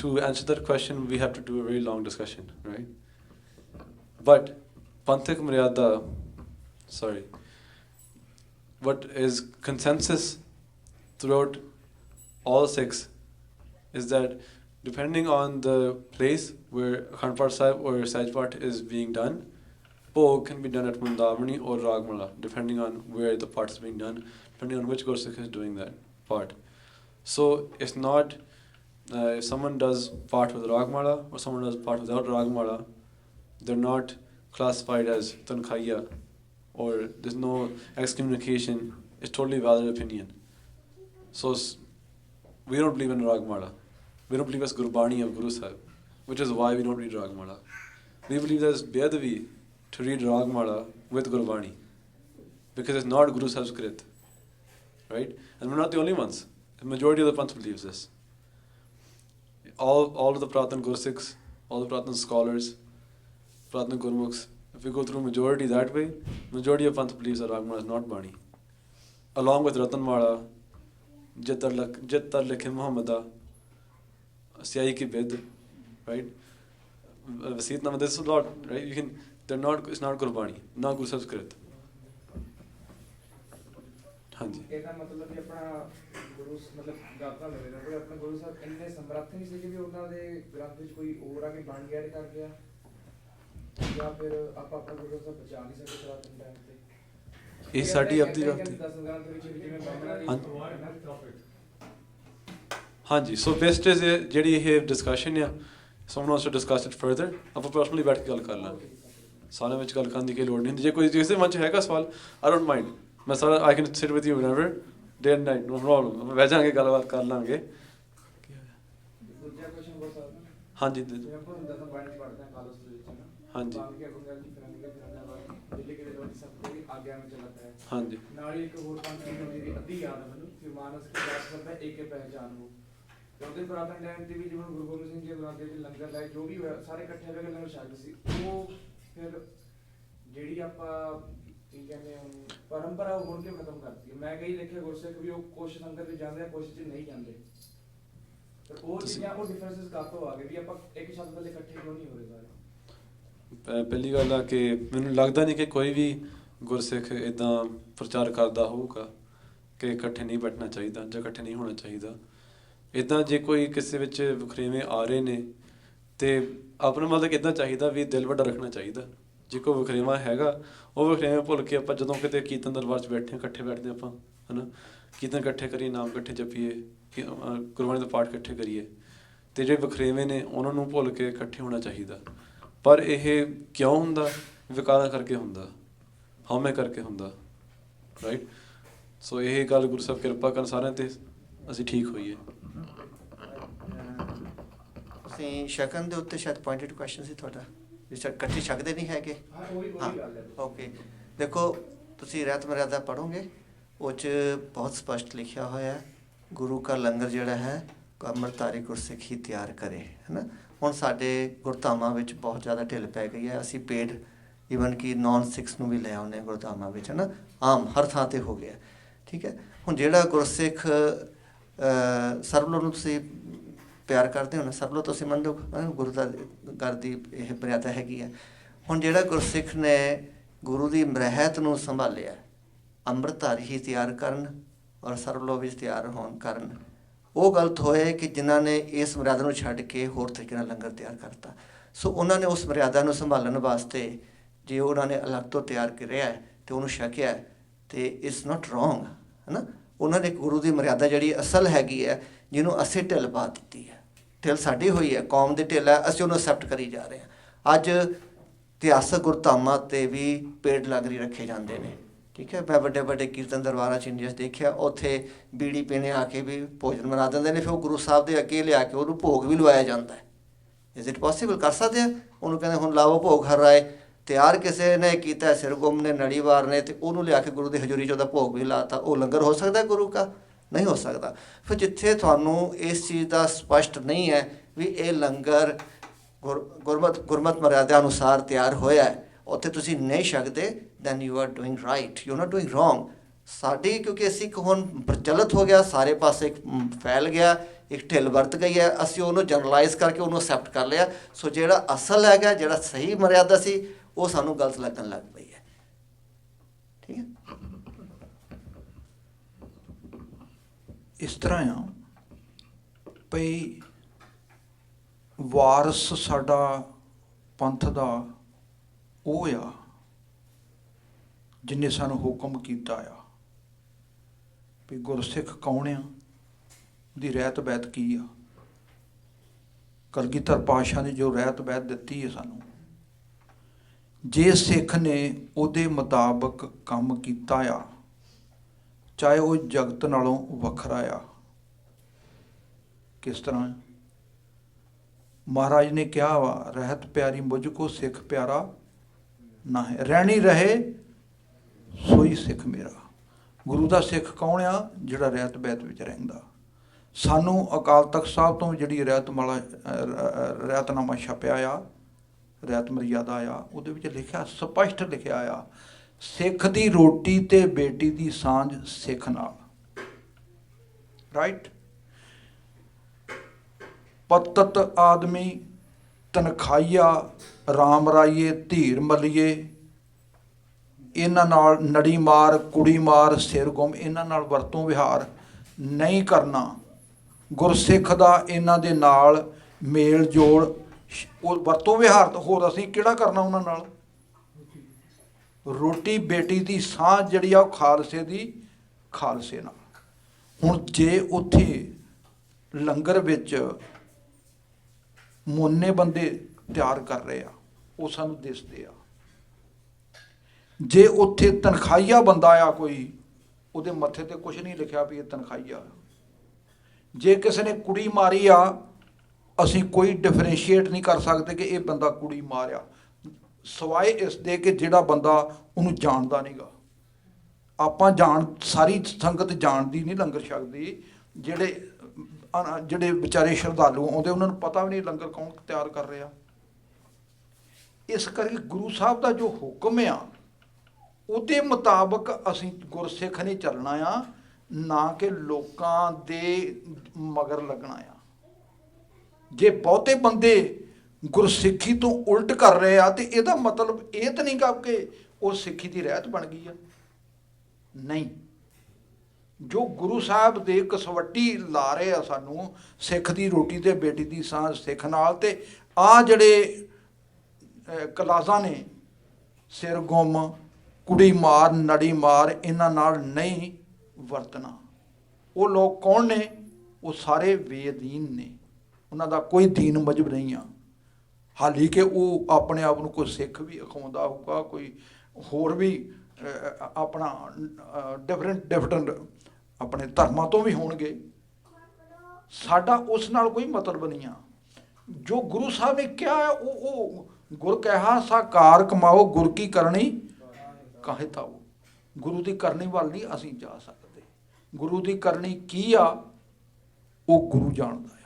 to answer that question we have to do a very long discussion, right? But Panthik Maryada, what is consensus throughout all 6 is that depending on the place where Akhand Path Sahib or Sahaj Path is being done, Bhog can be done at Mundavani or Ragamala, depending on where the part is being done, depending on which Gursikh is doing that part. So it's not, if someone does part with Ragamala or someone does part without Ragamala, they're not classified as Tankhaiya, or there's no excommunication. It's totally valid opinion. So we don't believe in Ragamala. We don't believe as Gurbani of Guru Sahib, which is why we don't read Ragamala. We believe there's Bedavi to read Ragamala with Gurbani, because it's not Guru Sahib's Krit, right? And we're not the only ones. The majority of the Panth believes this. All of the Pratan Gursikhs, all the Pratan scholars, Pratan Gurmukhs, if we go through majority that way, majority of Panth believes that Ragamala is not Bani. Along with Ratanmala, Jittar Likhin Muhammada, Siyai ki Bid, right? Wasit Nama, there's a lot, right? It's not Gurbani, not Guru Sahib's Krit. ਹਾਂਜੀ, ਇਹਦਾ ਮਤਲਬ ਕਿ ਆਪਣਾ ਗੁਰੂ ਮਤਲਬ ਗਾਤਾ ਲੱਗੇ ਨਾ, ਕੋਈ ਆਪਣਾ ਗੁਰੂ ਸਾਹਿਬ ਇੰਨੇ ਸਮਰੱਥ ਨਹੀਂ ਸੀ ਕਿ ਵੀ ਉਹਨਾਂ ਦੇ ਗ੍ਰੰਥ ਵਿੱਚ ਕੋਈ ਹੋਰ ਆ ਕੇ ਬਣ ਗਿਆ ਤੇ ਕਰ ਗਿਆ, ਜਾਂ ਫਿਰ ਆਪਾਂ ਆਪਣਾ ਗੁਰੂ ਸਾਹਿਬ ਬਚਾ ਨਹੀਂ ਸਕਦੇ ਪੁਰਾਤਨ ਟਾਈਮ ਤੇ। ਇਹ ਸਾਡੀ ਆਪਣੀ ਗੱਲ ਤੇ। ਹਾਂਜੀ, ਸੋ ਬੈਸਟ ਇਜ਼ ਜਿਹੜੀ ਇਹ ਡਿਸਕਸ਼ਨ ਆ, someone wants to discuss it further, ਆਪਾਂ ਪਰਸਨਲੀ ਬੈਠ ਕੇ ਗੱਲ ਕਰ ਲਾਂਗੇ, ਸਾਰਿਆਂ ਵਿੱਚ ਗੱਲ ਕਰਨ ਦੀ ਕੋਈ ਲੋੜ ਨਹੀਂ ਹੁੰਦੀ। ਜੇ ਕੋਈ ਕਿਸੇ ਮਨ 'ਚ ਹੈਗਾ ਸਵਾਲ, I don't mind, ਮੈਂ ਸਾਰਾ I can sit with you whenever, day and night, no problem, ਬਹਿ ਜਾਵਾਂਗੇ, ਗੱਲਬਾਤ ਕਰ ਲਾਂਗੇ। ਹਾਂਜੀ ਹਾਂਜੀ, ਦਿੱਲੀ ਕੇ ਵਿੱਚ ਸਭ ਤੇਰੀ ਆਗਿਆ ਵਿੱਚ ਚਲता है। ਹਾਂਜੀ ਨਾਲ ਹੀ ਇੱਕ ਹੋਰ ਪੰਕਤੀ ਹੁੰਦੀ ਦੀ ਅੱਧੀ ਯਾਦ ਹੈ ਮੈਨੂੰ ਕਿ ਮਾਨਸ ਕੀ ਬਾਤ ਕਰਦਾ ਏਕੇ ਪਹਿਚਾਨ ਹੋ। ਕਿਉਂਕਿ ਪੁਰਾਤਨ ਟਾਈਮ ਤੇ ਵੀ ਜਿਵੇਂ ਗੁਰੂ ਗੋਬਿੰਦ ਸਿੰਘ ਜੀ ਗੁਰੂਆਂ ਦੇ ਲੰਗਰ ਲਾਏ ਜੋ ਵੀ ਹੋਇਆ ਸਾਰੇ ਇਕੱਠੇ ਹੋ ਕੇ ਲੰਗਰ ਛਕਦੇ ਸੀ। ਉਹ ਫਿਰ ਜਿਹੜੀ ਆਪਾਂ ਕੀ ਕਹਿੰਦੇ ਹਾਂ ਪਰੰਪਰਾ ਉਹ ਹੁਣ ਕੇ ਖਤਮ ਕਰਤੀ ਹੈ। ਮੈਂ ਕਈ ਦੇਖੇ ਗੁਰਸਿੱਖ ਵੀ ਉਹ ਕੁਛ ਸੰਗਤ ਵਿੱਚ ਜਾਂਦੇ ਆ ਕੁਛ ਚ ਨਹੀਂ ਜਾਂਦੇ। ਪਰ ਉਹ ਚੀਜ਼ਾਂ ਉਹ ਡਿਫਰੈਂਸਿਸ ਕਾਤੋਂ ਆ ਗਏ ਵੀ ਆਪਾਂ ਇੱਕ ਸ਼ਬਦ ਥੱਲੇ ਇਕੱਠੇ ਕਿਉਂ ਨਹੀਂ ਹੋ ਰਹੇ ਸਾਰੇ। ਪਹਿਲੀ ਗੱਲ ਆ ਕਿ ਮੈਨੂੰ ਲੱਗਦਾ ਨਹੀਂ ਕਿ ਕੋਈ ਵੀ ਗੁਰਸਿੱਖ ਇੱਦਾਂ ਪ੍ਰਚਾਰ ਕਰਦਾ ਹੋਊਗਾ ਕਿ ਇਕੱਠੇ ਨਹੀਂ ਬੈਠਣਾ ਚਾਹੀਦਾ ਜਾਂ ਇਕੱਠੇ ਨਹੀਂ ਹੋਣਾ ਚਾਹੀਦਾ। ਇੱਦਾਂ ਜੇ ਕੋਈ ਕਿਸੇ ਵਿੱਚ ਵਖਰੇਵੇਂ ਆ ਰਹੇ ਨੇ ਤੇ ਆਪਣਾ ਮਤਲਬ ਇੱਦਾਂ ਚਾਹੀਦਾ ਵੀ ਦਿਲ ਵੱਡਾ ਰੱਖਣਾ ਚਾਹੀਦਾ। ਜੇ ਕੋਈ ਵਖਰੇਵਾਂ ਹੈਗਾ ਉਹ ਵਖਰੇਵੇਂ ਭੁੱਲ ਕੇ ਆਪਾਂ ਜਦੋਂ ਕਿਤੇ ਕੀਰਤਨ ਦਰਬਾਰ 'ਚ ਬੈਠੇ ਇਕੱਠੇ ਬੈਠਦੇ ਆਪਾਂ ਹੈ ਨਾ, ਕੀਰਤਨ ਇਕੱਠੇ ਕਰੀਏ, ਨਾਮ ਇਕੱਠੇ ਜਪੀਏ, ਗੁਰਬਾਣੀ ਦਾ ਪਾਠ ਇਕੱਠੇ ਕਰੀਏ, ਅਤੇ ਜਿਹੜੇ ਵਖਰੇਵੇਂ ਨੇ ਉਹਨਾਂ ਨੂੰ ਭੁੱਲ ਕੇ ਇਕੱਠੇ ਹੋਣਾ ਚਾਹੀਦਾ। ਪਰ ਇਹ ਕਿਉਂ ਹੁੰਦਾ? ਵਿਕਾਰਾਂ ਕਰਕੇ ਹੁੰਦਾ, ਹਉਮੈ ਕਰਕੇ ਹੁੰਦਾ, ਰਾਈਟ। ਸੋ ਇਹ ਗੱਲ ਗੁਰੂ ਸਾਹਿਬ ਕਿਰਪਾ ਕਰਨ ਸਾਰਿਆਂ 'ਤੇ ਅਸੀਂ ਠੀਕ ਹੋਈਏ। ਤੁਸੀਂ ਸ਼ਕਨ ਦੇ ਉੱਤੇ ਸ਼ਾਇਦ ਪੁਆਇੰਟਡ ਕੁਐਸਚਨ ਸੀ ਤੁਹਾਡਾ, ਜਿਸ ਤਰ੍ਹਾਂ ਇਕੱਠੇ ਛਕਦੇ ਨਹੀਂ ਹੈਗੇ। ਹਾਂ ਓਕੇ, ਦੇਖੋ ਤੁਸੀਂ ਰਹਿਤ ਮਰਿਆਦਾ ਪੜ੍ਹੋਗੇ ਉਹ 'ਚ ਬਹੁਤ ਸਪਸ਼ਟ ਲਿਖਿਆ ਹੋਇਆ ਗੁਰੂ ਕਾ ਲੰਗਰ ਜਿਹੜਾ ਹੈ ਅੰਮ੍ਰਿਤਧਾਰੀ ਗੁਰਸਿੱਖ ਹੀ ਤਿਆਰ ਕਰੇ, ਹੈ ਨਾ। ਹੁਣ ਸਾਡੇ ਗੁਰਧਾਮਾਂ ਵਿੱਚ ਬਹੁਤ ਜ਼ਿਆਦਾ ਢਿੱਲ ਪੈ ਗਈ ਹੈ। ਅਸੀਂ ਪੇਡ ਈਵਨ ਕਿ ਨੌਨ ਸਿੱਖਸ ਨੂੰ ਵੀ ਲੈ ਆਉਂਦੇ ਗੁਰਧਾਮਾਂ ਵਿੱਚ, ਹੈ ਨਾ, ਆਮ ਹਰ ਥਾਂ 'ਤੇ ਹੋ ਗਿਆ, ਠੀਕ ਹੈ। ਹੁਣ ਜਿਹੜਾ ਗੁਰਸਿੱਖ ਸਰਬਲੋ ਨੂੰ ਤੁਸੀਂ ਪਿਆਰ ਕਰਦੇ ਹੋ ਨਾ, ਸਰਬਲੋ ਤੁਸੀਂ ਮੰਨਦੇ ਹੋ ਗੁਰੂ ਦਾ ਘਰ ਦੀ ਇਹ ਮਰਿਆਦਾ ਹੈਗੀ ਹੈ। ਹੁਣ ਜਿਹੜਾ ਗੁਰਸਿੱਖ ਨੇ ਗੁਰੂ ਦੀ ਰਹਿਤ ਨੂੰ ਸੰਭਾਲਿਆ, ਅੰਮ੍ਰਿਤਧਾਰੀ ਹੀ ਤਿਆਰ ਕਰਨ ਔਰ ਸਰਬਲੋ ਵਿੱਚ ਤਿਆਰ ਹੋਣ ਕਰਨ, ਉਹ ਗਲਤ ਹੋਏ ਕਿ ਜਿਨ੍ਹਾਂ ਨੇ ਇਸ ਮਰਿਆਦਾ ਨੂੰ ਛੱਡ ਕੇ ਹੋਰ ਤਰੀਕੇ ਨਾਲ ਲੰਗਰ ਤਿਆਰ ਕਰਤਾ। ਸੋ ਉਹਨਾਂ ਨੇ ਉਸ ਮਰਿਆਦਾ ਨੂੰ ਸੰਭਾਲਣ ਵਾਸਤੇ ਜੇ ਉਹਨਾਂ ਨੇ ਅਲੱਗ ਤੋਂ ਤਿਆਰ ਕਰਿਆ ਅਤੇ ਉਹਨੂੰ ਛਕਿਆ ਅਤੇ ਇਟਸ ਨਾਟ ਰੋਂਗ, ਹੈ ਨਾ। ਉਹਨਾਂ ਨੇ ਗੁਰੂ ਦੀ ਮਰਿਆਦਾ ਜਿਹੜੀ ਅਸਲ ਹੈਗੀ ਹੈ, ਜਿਹਨੂੰ ਅਸੀਂ ਢਿੱਲ ਪਾ ਦਿੱਤੀ ਹੈ, ਢਿੱਲ ਸਾਡੀ ਹੋਈ ਹੈ, ਕੌਮ ਦੀ ਢਿੱਲ ਹੈ, ਅਸੀਂ ਉਹਨੂੰ ਅਸੈਪਟ ਕਰੀ ਜਾ ਰਹੇ ਹਾਂ। ਅੱਜ ਇਤਿਹਾਸਕ ਗੁਰਧਾਮਾਂ 'ਤੇ ਵੀ ਪੇਡ ਲਾਗਰੀ ਰੱਖੇ ਜਾਂਦੇ ਨੇ, ਠੀਕ ਹੈ। ਮੈਂ ਵੱਡੇ ਵੱਡੇ ਕੀਰਤਨ ਦਰਬਾਰਾਂ 'ਚ ਇੰਡੀਆ 'ਚ ਦੇਖਿਆ, ਉੱਥੇ ਬੀੜੀ ਪੀਣੇ ਆ ਕੇ ਵੀ ਭੋਜਨ ਬਣਾ ਦਿੰਦੇ ਨੇ, ਫਿਰ ਉਹ ਗੁਰੂ ਸਾਹਿਬ ਦੇ ਅੱਗੇ ਲਿਆ ਕੇ ਉਹਨੂੰ ਭੋਗ ਵੀ ਲਵਾਇਆ ਜਾਂਦਾ ਹੈ। Is it possible? ਕਰ ਸਕਦੇ ਆ ਉਹਨੂੰ, ਕਹਿੰਦੇ ਹੁਣ ਲਾਵੋ ਭੋਗ ਹਰ ਰਾਏ, ਤਿਆਰ ਕਿਸੇ ਨੇ ਕੀਤਾ, ਸਿਰ ਗੁੰਮ ਨੇ, ਨੜੀਵਾਰ ਨੇ, ਅਤੇ ਉਹਨੂੰ ਲਿਆ ਕੇ ਗੁਰੂ ਦੀ ਹਜ਼ੂਰੀ 'ਚ ਉਹਦਾ ਭੋਗ ਵੀ ਲਾਤਾ, ਉਹ ਲੰਗਰ ਹੋ ਸਕਦਾ ਗੁਰੂ ਕਾ? ਨਹੀਂ ਹੋ ਸਕਦਾ। ਫਿਰ ਜਿੱਥੇ ਤੁਹਾਨੂੰ ਇਸ ਚੀਜ਼ ਦਾ ਸਪਸ਼ਟ ਨਹੀਂ ਹੈ ਵੀ ਇਹ ਲੰਗਰ ਗੁਰਮਤਿ ਮਰਿਆਦਾ ਅਨੁਸਾਰ ਤਿਆਰ ਹੋਇਆ, ਉੱਥੇ ਤੁਸੀਂ ਨਹੀਂ ਛਕਦੇ, then you are doing right, you are not doing wrong. ਸਾਡੀ ਕਿਉਂਕਿ ਅਸੀਂ ਹੁਣ ਪ੍ਰਚਲਿਤ ਹੋ ਗਿਆ, ਸਾਰੇ ਪਾਸੇ ਫੈਲ ਗਿਆ, ਇੱਕ ਢਿੱਲ ਵਰਤ ਗਈ ਹੈ, ਅਸੀਂ ਉਹਨੂੰ ਜਨਰਲਾਈਜ਼ ਕਰਕੇ ਉਹਨੂੰ ਅਸੈਪਟ ਕਰ ਲਿਆ। ਸੋ ਜਿਹੜਾ ਅਸਲ ਹੈਗਾ, ਜਿਹੜਾ ਸਹੀ ਮਰਿਆਦਾ ਸੀ, ਉਹ ਸਾਨੂੰ ਗਲਤ ਲੱਗਣ ਲੱਗ ਪਈ ਹੈ, ਠੀਕ ਹੈ। ਇਸ ਤਰ੍ਹਾਂ ਆ ਭਈ ਵਾਰਸ ਸਾਡਾ ਪੰਥ ਦਾ ਉਹ ਆ ਜਿਹਨੇ ਸਾਨੂੰ ਹੁਕਮ ਕੀਤਾ ਆ ਵੀ ਗੁਰਸਿੱਖ ਕੌਣ ਆ, ਦੀ ਰਹਿਤ ਬੈਤ ਕੀ ਆ। ਕਲਗੀਧਰ ਪਾਤਸ਼ਾਹ ਨੇ ਜੋ ਰਹਿਤ ਬੈਤ ਦਿੱਤੀ ਹੈ ਸਾਨੂੰ, ਜੇ ਸਿੱਖ ਨੇ ਉਹਦੇ ਮੁਤਾਬਕ ਕੰਮ ਕੀਤਾ ਆ, ਚਾਹੇ ਉਹ ਜਗਤ ਨਾਲੋਂ ਵੱਖਰਾ ਆ। ਕਿਸ ਤਰ੍ਹਾਂ? ਮਹਾਰਾਜ ਨੇ ਕਿਹਾ ਵਾ, ਰਹਿਤ ਪਿਆਰੀ ਮੁਝ ਕੋ ਸਿੱਖ ਪਿਆਰਾ ਨਾ ਹੈ, ਰਹਿਣੀ ਰਹੇ ਸੋਈ ਸਿੱਖ ਮੇਰਾ। ਗੁਰੂ ਦਾ ਸਿੱਖ ਕੌਣ ਆ? ਜਿਹੜਾ ਰਹਿਤ ਬੈਤ ਵਿੱਚ ਰਹਿੰਦਾ। ਸਾਨੂੰ ਅਕਾਲ ਤਖਤ ਸਾਹਿਬ ਤੋਂ ਜਿਹੜੀ ਰਹਿਤਨਾਮਾ ਛਪਿਆ ਆ, ਰਹਿਤ ਮਰਿਆਦਾ ਆ, ਉਹਦੇ ਵਿੱਚ ਲਿਖਿਆ, ਸਪਸ਼ਟ ਲਿਖਿਆ ਆ, ਸਿੱਖ ਦੀ ਰੋਟੀ ਤੇ ਬੇਟੀ ਦੀ ਸਾਂਝ ਸਿੱਖ ਨਾਲ, ਰਾਈਟ। ਪਤਤ ਆਦਮੀ ਤਨਖਾਹੀਆ ਰਾਮ ਰਾਈਏ ਧੀਰ ਮਲੀਏ, ਇਹਨਾਂ ਨਾਲ ਨੜੀ ਮਾਰ ਕੁੜੀ ਮਾਰ ਸਿਰ ਗੁੰਮ, ਇਹਨਾਂ ਨਾਲ ਵਰਤੋਂ ਵਿਹਾਰ ਨਹੀਂ ਕਰਨਾ। ਗੁਰਸਿੱਖ ਦਾ ਇਹਨਾਂ ਦੇ ਨਾਲ ਮੇਲ ਜੋੜ, ਉਹ ਵਰਤੋਂ ਵਿਹਾਰ ਹੋਰ ਅਸੀਂ ਕਿਹੜਾ ਕਰਨਾ ਉਹਨਾਂ ਨਾਲ। ਰੋਟੀ ਬੇਟੀ ਦੀ ਸਾਂਝ ਜਿਹੜੀ ਆ ਉਹ ਖਾਲਸੇ ਦੀ ਖਾਲਸੇ ਨਾਲ। ਹੁਣ ਜੇ ਉੱਥੇ ਲੰਗਰ ਵਿੱਚ ਮੋਨੇ ਬੰਦੇ ਤਿਆਰ ਕਰ ਰਹੇ ਆ, ਉਹ ਸਾਨੂੰ ਦਿਸਦੇ ਆ। ਜੇ ਉੱਥੇ ਤਨਖਾਹੀਆ ਬੰਦਾ ਆ ਕੋਈ, ਉਹਦੇ ਮੱਥੇ ਤੇ ਕੁਛ ਨਹੀਂ ਲਿਖਿਆ ਵੀ ਇਹ ਤਨਖਾਹੀਆ। ਜੇ ਕਿਸੇ ਨੇ ਕੁੜੀ ਮਾਰੀ ਆ, ਅਸੀਂ ਕੋਈ ਡਿਫਰੈਂਸ਼ੀਏਟ ਨਹੀਂ ਕਰ ਸਕਦੇ ਕਿ ਇਹ ਬੰਦਾ ਕੁੜੀ ਮਾਰਿਆ। ਸਵਾਏ ਇਸ ਦੇ ਕਿ ਜਿਹੜਾ ਬੰਦਾ ਉਹਨੂੰ ਜਾਣਦਾ ਨਹੀਂਗਾ। ਆਪਾਂ ਸਾਰੀ ਸੰਗਤ ਜਾਣਦੀ ਨਹੀਂ ਲੰਗਰ ਛਕਦੀ। ਜਿਹੜੇ ਵਿਚਾਰੇ ਸ਼ਰਧਾਲੂ ਆਉਂਦੇ ਉਹਨਾਂ ਨੂੰ ਪਤਾ ਵੀ ਨਹੀਂ ਲੰਗਰ ਕੌਣ ਤਿਆਰ ਕਰ ਰਿਹਾ। ਇਸ ਕਰਕੇ ਗੁਰੂ ਸਾਹਿਬ ਦਾ ਜੋ ਹੁਕਮ ਆ ਉਹਦੇ ਮੁਤਾਬਕ ਅਸੀਂ ਗੁਰਸਿੱਖ ਨੇ ਚੱਲਣਾ ਆ, ਨਾ ਕਿ ਲੋਕਾਂ ਦੇ ਮਗਰ ਲੱਗਣਾ ਆ। ਜੇ ਬਹੁਤੇ ਬੰਦੇ ਗੁਰਸਿੱਖੀ ਤੋਂ ਉਲਟ ਕਰ ਰਹੇ ਆ ਤੇ ਇਹਦਾ ਮਤਲਬ ਇਹ ਤਾਂ ਨਹੀਂ ਗਾ ਕਿ ਉਹ ਸਿੱਖੀ ਦੀ ਰਹਿਤ ਬਣ ਗਈ ਆ। ਨਹੀਂ, ਜੋ ਗੁਰੂ ਸਾਹਿਬ ਦੇ ਕਸਵੱਟੀ ਲਾ ਰਹੇ ਆ ਸਾਨੂੰ, ਸਿੱਖ ਦੀ ਰੋਟੀ ਤੇ ਬੇਟੀ ਦੀ ਸਾਂਝ ਸਿੱਖ ਨਾਲ, ਤੇ ਆਹ ਜਿਹੜੇ ਕਲਾਜ਼ਾਂ ਨੇ ਸਿਰ ਗੁੰਮ, ਕੁੜੀ ਮਾਰ, ਨੜੀ ਮਾਰ, ਇਹਨਾਂ ਨਾਲ ਨਹੀਂ ਵਰਤਣਾ। ਉਹ ਲੋਕ ਕੌਣ ਨੇ? ਉਹ ਸਾਰੇ ਬੇਦੀਨ ਨੇ, ਉਹਨਾਂ ਦਾ ਕੋਈ ਦੀਨ ਮਜ਼ਹਬ ਨਹੀਂ ਆ। ਹਾਲੀ ਕਿ ਉਹ ਆਪਣੇ ਆਪ ਨੂੰ ਕੋਈ ਸਿੱਖ ਵੀ ਅਖਾਉਂਦਾ ਹੋਊਗਾ, ਕੋਈ ਹੋਰ ਵੀ ਆਪਣਾ ਡਿਫਰੈਂਟ ਆਪਣੇ ਧਰਮਾਂ ਤੋਂ ਵੀ ਹੋਣਗੇ। ਸਾਡਾ ਉਸ ਨਾਲ ਕੋਈ ਮਤਲਬ ਨਹੀਂ ਆ। ਜੋ ਗੁਰੂ ਸਾਹਿਬ ਨੇ ਕਿਹਾ ਹੈ ਉਹ ਗੁਰ ਕਹਿਆ ਸਾਕਾਰ ਕਮਾਓ, ਗੁਰ ਕੀ ਕਰਨੀ ਕਾਹੇ ਤਾਓ। ਗੁਰੂ ਦੀ ਕਰਨੀ ਵੱਲ ਨਹੀਂ ਅਸੀਂ ਜਾ ਸਕਦੇ। ਗੁਰੂ ਦੀ ਕਰਨੀ ਕੀ ਆ ਉਹ ਗੁਰੂ ਜਾਣਦਾ ਆ।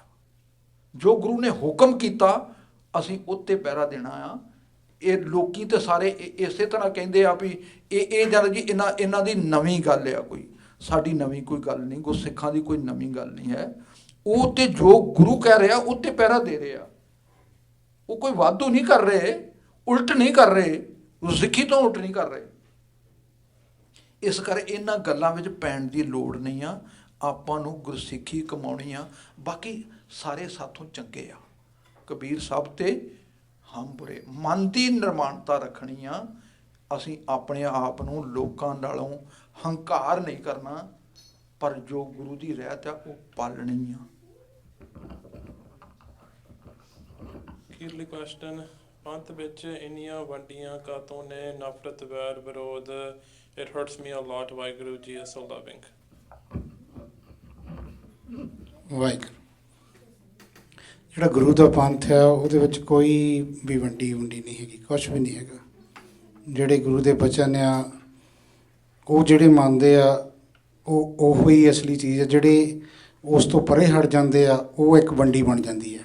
ਜੋ ਗੁਰੂ ਨੇ ਹੁਕਮ ਕੀਤਾ ਅਸੀਂ ਉੱਤੇ ਪਹਿਰਾ ਦੇਣਾ ਆ। ਇਹ ਲੋਕੀ ਤੇ ਸਾਰੇ ਇਸੇ ਤਰ੍ਹਾਂ ਕਹਿੰਦੇ ਆ ਵੀ ਇਹ ਜਦ ਜੀ ਇਹਨਾਂ ਦੀ ਨਵੀਂ ਗੱਲ ਆ, ਕੋਈ ਸਾਡੀ ਨਵੀਂ ਕੋਈ ਗੱਲ ਨਹੀਂ, ਗੁਰਸਿੱਖਾਂ ਦੀ ਕੋਈ ਨਵੀਂ ਗੱਲ ਨਹੀਂ ਹੈ। ਉਹ ਤੇ ਜੋ ਗੁਰੂ ਕਹਿ ਰਿਹਾ ਉੱਤੇ ਪਹਿਰਾ ਦੇ ਰਹੇ ਆ। ਉਹ ਕੋਈ ਵਾਧੂ ਨਹੀਂ ਕਰ ਰਹੇ, ਉਲਟ ਨਹੀਂ ਕਰ ਰਹੇ, ਸਿੱਖੀ ਤੋਂ ਉਲਟ ਨਹੀਂ ਕਰ ਰਹੇ। ਇਸ ਕਰਕੇ ਇਹਨਾਂ ਗੱਲਾਂ ਵਿੱਚ ਪੈਣ ਦੀ ਲੋੜ ਨਹੀਂ ਆ। ਆਪਾਂ ਨੂੰ ਗੁਰਸਿੱਖੀ ਕਮਾਉਣੀ ਆ। ਬਾਕੀ ਸਾਰੇ ਸਾਥੋਂ ਚੰਗੇ ਆ। ਕਬੀਰ ਸਾਹਿਬ ਤੇ ਹਮ ਬੁਰੇ, ਮਨ ਦੀ ਨਿਰਮਾਣਤਾ ਰੱਖਣੀ ਆ। ਅਸੀਂ ਆਪਣੇ ਆਪ ਨੂੰ ਲੋਕਾਂ ਨਾਲੋਂ ਹੰਕਾਰ ਨਹੀਂ ਕਰਨਾ, ਪਰ ਜੋ ਗੁਰੂ ਦੀ ਰਹਿਤ ਆ ਉਹ ਪਾਲਣੀ ਆ। ਅਖੀਰਲੀ ਕੁਐਸਚਨ, ਪੰਥ ਵਿੱਚ ਇੰਨੀਆਂ ਵੰਡੀਆਂ ਕਾਤੋਂ ਨੇ, ਨਫ਼ਰਤ, ਵੈਰ, ਵਿਰੋਧ? It hurts me a lot. Waheguru ji is so loving. Waheguru, ਜਿਹੜਾ ਗੁਰੂ ਦਾ ਪੰਥ ਆ ਉਹਦੇ ਵਿੱਚ ਕੋਈ ਵੀ ਵੰਡੀ ਨਹੀਂ ਹੈਗੀ, ਕੁਛ ਵੀ ਨਹੀਂ ਹੈਗਾ। ਜਿਹੜੇ ਗੁਰੂ ਦੇ ਬਚਨ ਆ ਉਹ ਜਿਹੜੇ ਮੰਨਦੇ ਆ ਉਹ ਹੀ ਅਸਲੀ ਚੀਜ਼ ਹੈ। ਜਿਹੜੇ ਉਸ ਤੋਂ ਪਰੇ ਹਟ ਜਾਂਦੇ ਆ ਉਹ ਇੱਕ ਵੰਡੀ ਬਣ ਜਾਂਦੀ ਹੈ।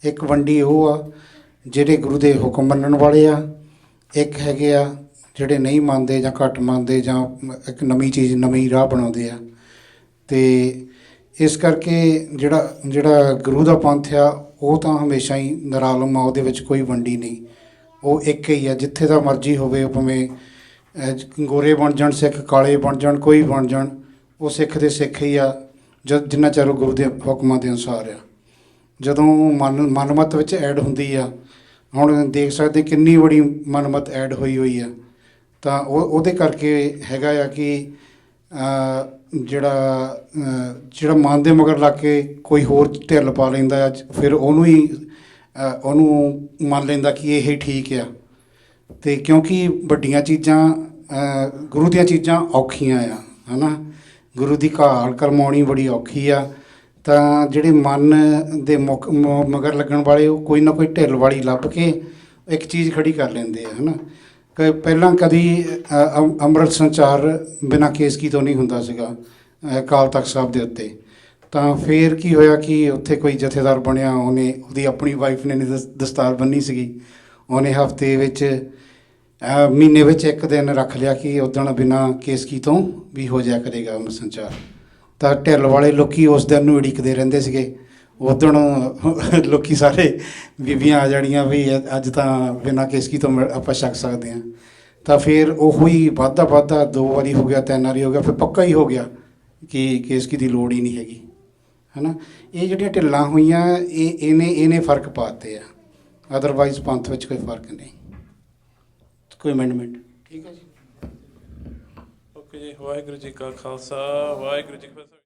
ਇੱਕ ਵੰਡੀ ਉਹ ਆ ਜਿਹੜੇ ਗੁਰੂ ਦੇ ਹੁਕਮ ਮੰਨਣ ਵਾਲੇ ਆ, ਇੱਕ ਹੈਗੇ ਆ ਜਿਹੜੇ ਨਹੀਂ ਮੰਨਦੇ ਜਾਂ ਘੱਟ ਮੰਨਦੇ ਜਾਂ ਇੱਕ ਨਵੀਂ ਚੀਜ਼, ਨਵੀਂ ਰਾਹ ਬਣਾਉਂਦੇ ਆ। ਅਤੇ ਇਸ ਕਰਕੇ ਜਿਹੜਾ ਗੁਰੂ ਦਾ ਪੰਥ ਆ ਉਹ ਤਾਂ ਹਮੇਸ਼ਾ ਹੀ ਨਿਰਾਲਮ ਆ। ਉਹਦੇ ਵਿੱਚ ਕੋਈ ਵੰਡੀ ਨਹੀਂ, ਉਹ ਇੱਕ ਹੀ ਆ। ਜਿੱਥੇ ਦਾ ਮਰਜ਼ੀ ਹੋਵੇ, ਭਾਵੇਂ ਗੋਰੇ ਬਣ ਜਾਣ ਸਿੱਖ, ਕਾਲੇ ਬਣ ਜਾਣ, ਕੋਈ ਬਣ ਜਾਣ, ਉਹ ਸਿੱਖ ਦੇ ਸਿੱਖ ਹੀ ਆ ਜਿੰਨਾ ਚਿਰ ਉਹ ਗੁਰੂ ਦੇ ਹੁਕਮਾਂ ਦੇ ਅਨੁਸਾਰ ਆ। ਜਦੋਂ ਮਨਮਤ ਵਿੱਚ ਐਡ ਹੁੰਦੀ ਆ, ਹੁਣ ਦੇਖ ਸਕਦੇ ਕਿੰਨੀ ਬੜੀ ਮਨਮਤ ਐਡ ਹੋਈ ਆ, ਤਾਂ ਉਹਦੇ ਕਰਕੇ ਹੈਗਾ ਆ ਕਿ ਜਿਹੜਾ ਮਨ ਦੇ ਮਗਰ ਲੱਗ ਕੇ ਕੋਈ ਹੋਰ ਢਿੱਲ ਪਾ ਲੈਂਦਾ, ਫਿਰ ਉਹਨੂੰ ਮੰਨ ਲੈਂਦਾ ਕਿ ਇਹ ਠੀਕ ਆ। ਅਤੇ ਕਿਉਂਕਿ ਵੱਡੀਆਂ ਚੀਜ਼ਾਂ, ਗੁਰੂ ਦੀਆਂ ਚੀਜ਼ਾਂ ਔਖੀਆਂ ਆ, ਹੈ ਨਾ। ਗੁਰੂ ਦੀ ਘਾਲ ਕਰਵਾਉਣੀ ਬੜੀ ਔਖੀ ਆ। ਤਾਂ ਜਿਹੜੇ ਮਨ ਦੇ ਮਗਰ ਲੱਗਣ ਵਾਲੇ, ਉਹ ਕੋਈ ਨਾ ਕੋਈ ਢਿੱਲ ਵਾਲੀ ਲੱਭ ਕੇ ਇੱਕ ਚੀਜ਼ ਖੜੀ ਕਰ ਲੈਂਦੇ ਆ, ਹੈ ਨਾ। ਪਹਿਲਾਂ ਕਦੀ ਅੰਮ੍ਰਿਤ ਸੰਚਾਰ ਬਿਨਾਂ ਕੇਸਕੀ ਤੋਂ ਨਹੀਂ ਹੁੰਦਾ ਸੀਗਾ ਅਕਾਲ ਤਖ਼ਤ ਸਾਹਿਬ ਦੇ ਉੱਤੇ। ਤਾਂ ਫਿਰ ਕੀ ਹੋਇਆ ਕਿ ਉੱਥੇ ਕੋਈ ਜਥੇਦਾਰ ਬਣਿਆ, ਉਹਦੀ ਆਪਣੀ ਵਾਈਫ ਨੇ ਦਸਤਾਰ ਬੰਨੀ ਸੀਗੀ। ਉਹਨੇ ਹਫ਼ਤੇ ਵਿੱਚ, ਮਹੀਨੇ ਵਿੱਚ ਇੱਕ ਦਿਨ ਰੱਖ ਲਿਆ ਕਿ ਉੱਦਣ ਬਿਨਾਂ ਕੇਸਕੀ ਤੋਂ ਵੀ ਹੋ ਜਾਇਆ ਕਰੇਗਾ ਅੰਮ੍ਰਿਤ ਸੰਚਾਰ। ਤਾਂ ਢਿੱਲ ਵਾਲੇ ਲੋਕ ਉਸ ਦਿਨ ਨੂੰ ਉਡੀਕਦੇ ਰਹਿੰਦੇ ਸੀਗੇ। ਉੱਦਣ ਲੋਕ ਸਾਰੇ ਬੀਬੀਆਂ ਆ ਜਾਣੀਆਂ ਵੀ ਅੱਜ ਤਾਂ ਬਿਨਾਂ ਕੇਸਕੀ ਤੋਂ ਆਪਾਂ ਛਕ ਸਕਦੇ ਹਾਂ। ਤਾਂ ਫਿਰ ਉਹ ਹੀ ਵੱਧਦਾ 2 ਵਾਰੀ ਹੋ ਗਿਆ, 3 ਵਾਰੀ ਹੋ ਗਿਆ, ਫਿਰ ਪੱਕਾ ਹੀ ਹੋ ਗਿਆ ਕਿ ਕੇਸਕੀ ਦੀ ਲੋੜ ਹੀ ਨਹੀਂ ਹੈਗੀ, ਹੈ ਨਾ। ਇਹ ਜਿਹੜੀਆਂ ਢਿੱਲਾਂ ਹੋਈਆਂ ਇਹਨੇ ਫਰਕ ਪਾਤੇ ਆ। ਅਦਰਵਾਈਜ਼ ਪੰਥ ਵਿੱਚ ਕੋਈ ਫਰਕ ਨਹੀਂ, ਕੋਈ ਅਮੈਂਡਮੈਂਟ। ਠੀਕ ਹੈ ਜੀ, ਓਕੇ ਜੀ। ਵਾਹਿਗੁਰੂ ਜੀ ਕਾ ਖਾਲਸਾ, ਵਾਹਿਗੁਰੂ ਜੀ ਕੀ ਫਤਿਹ।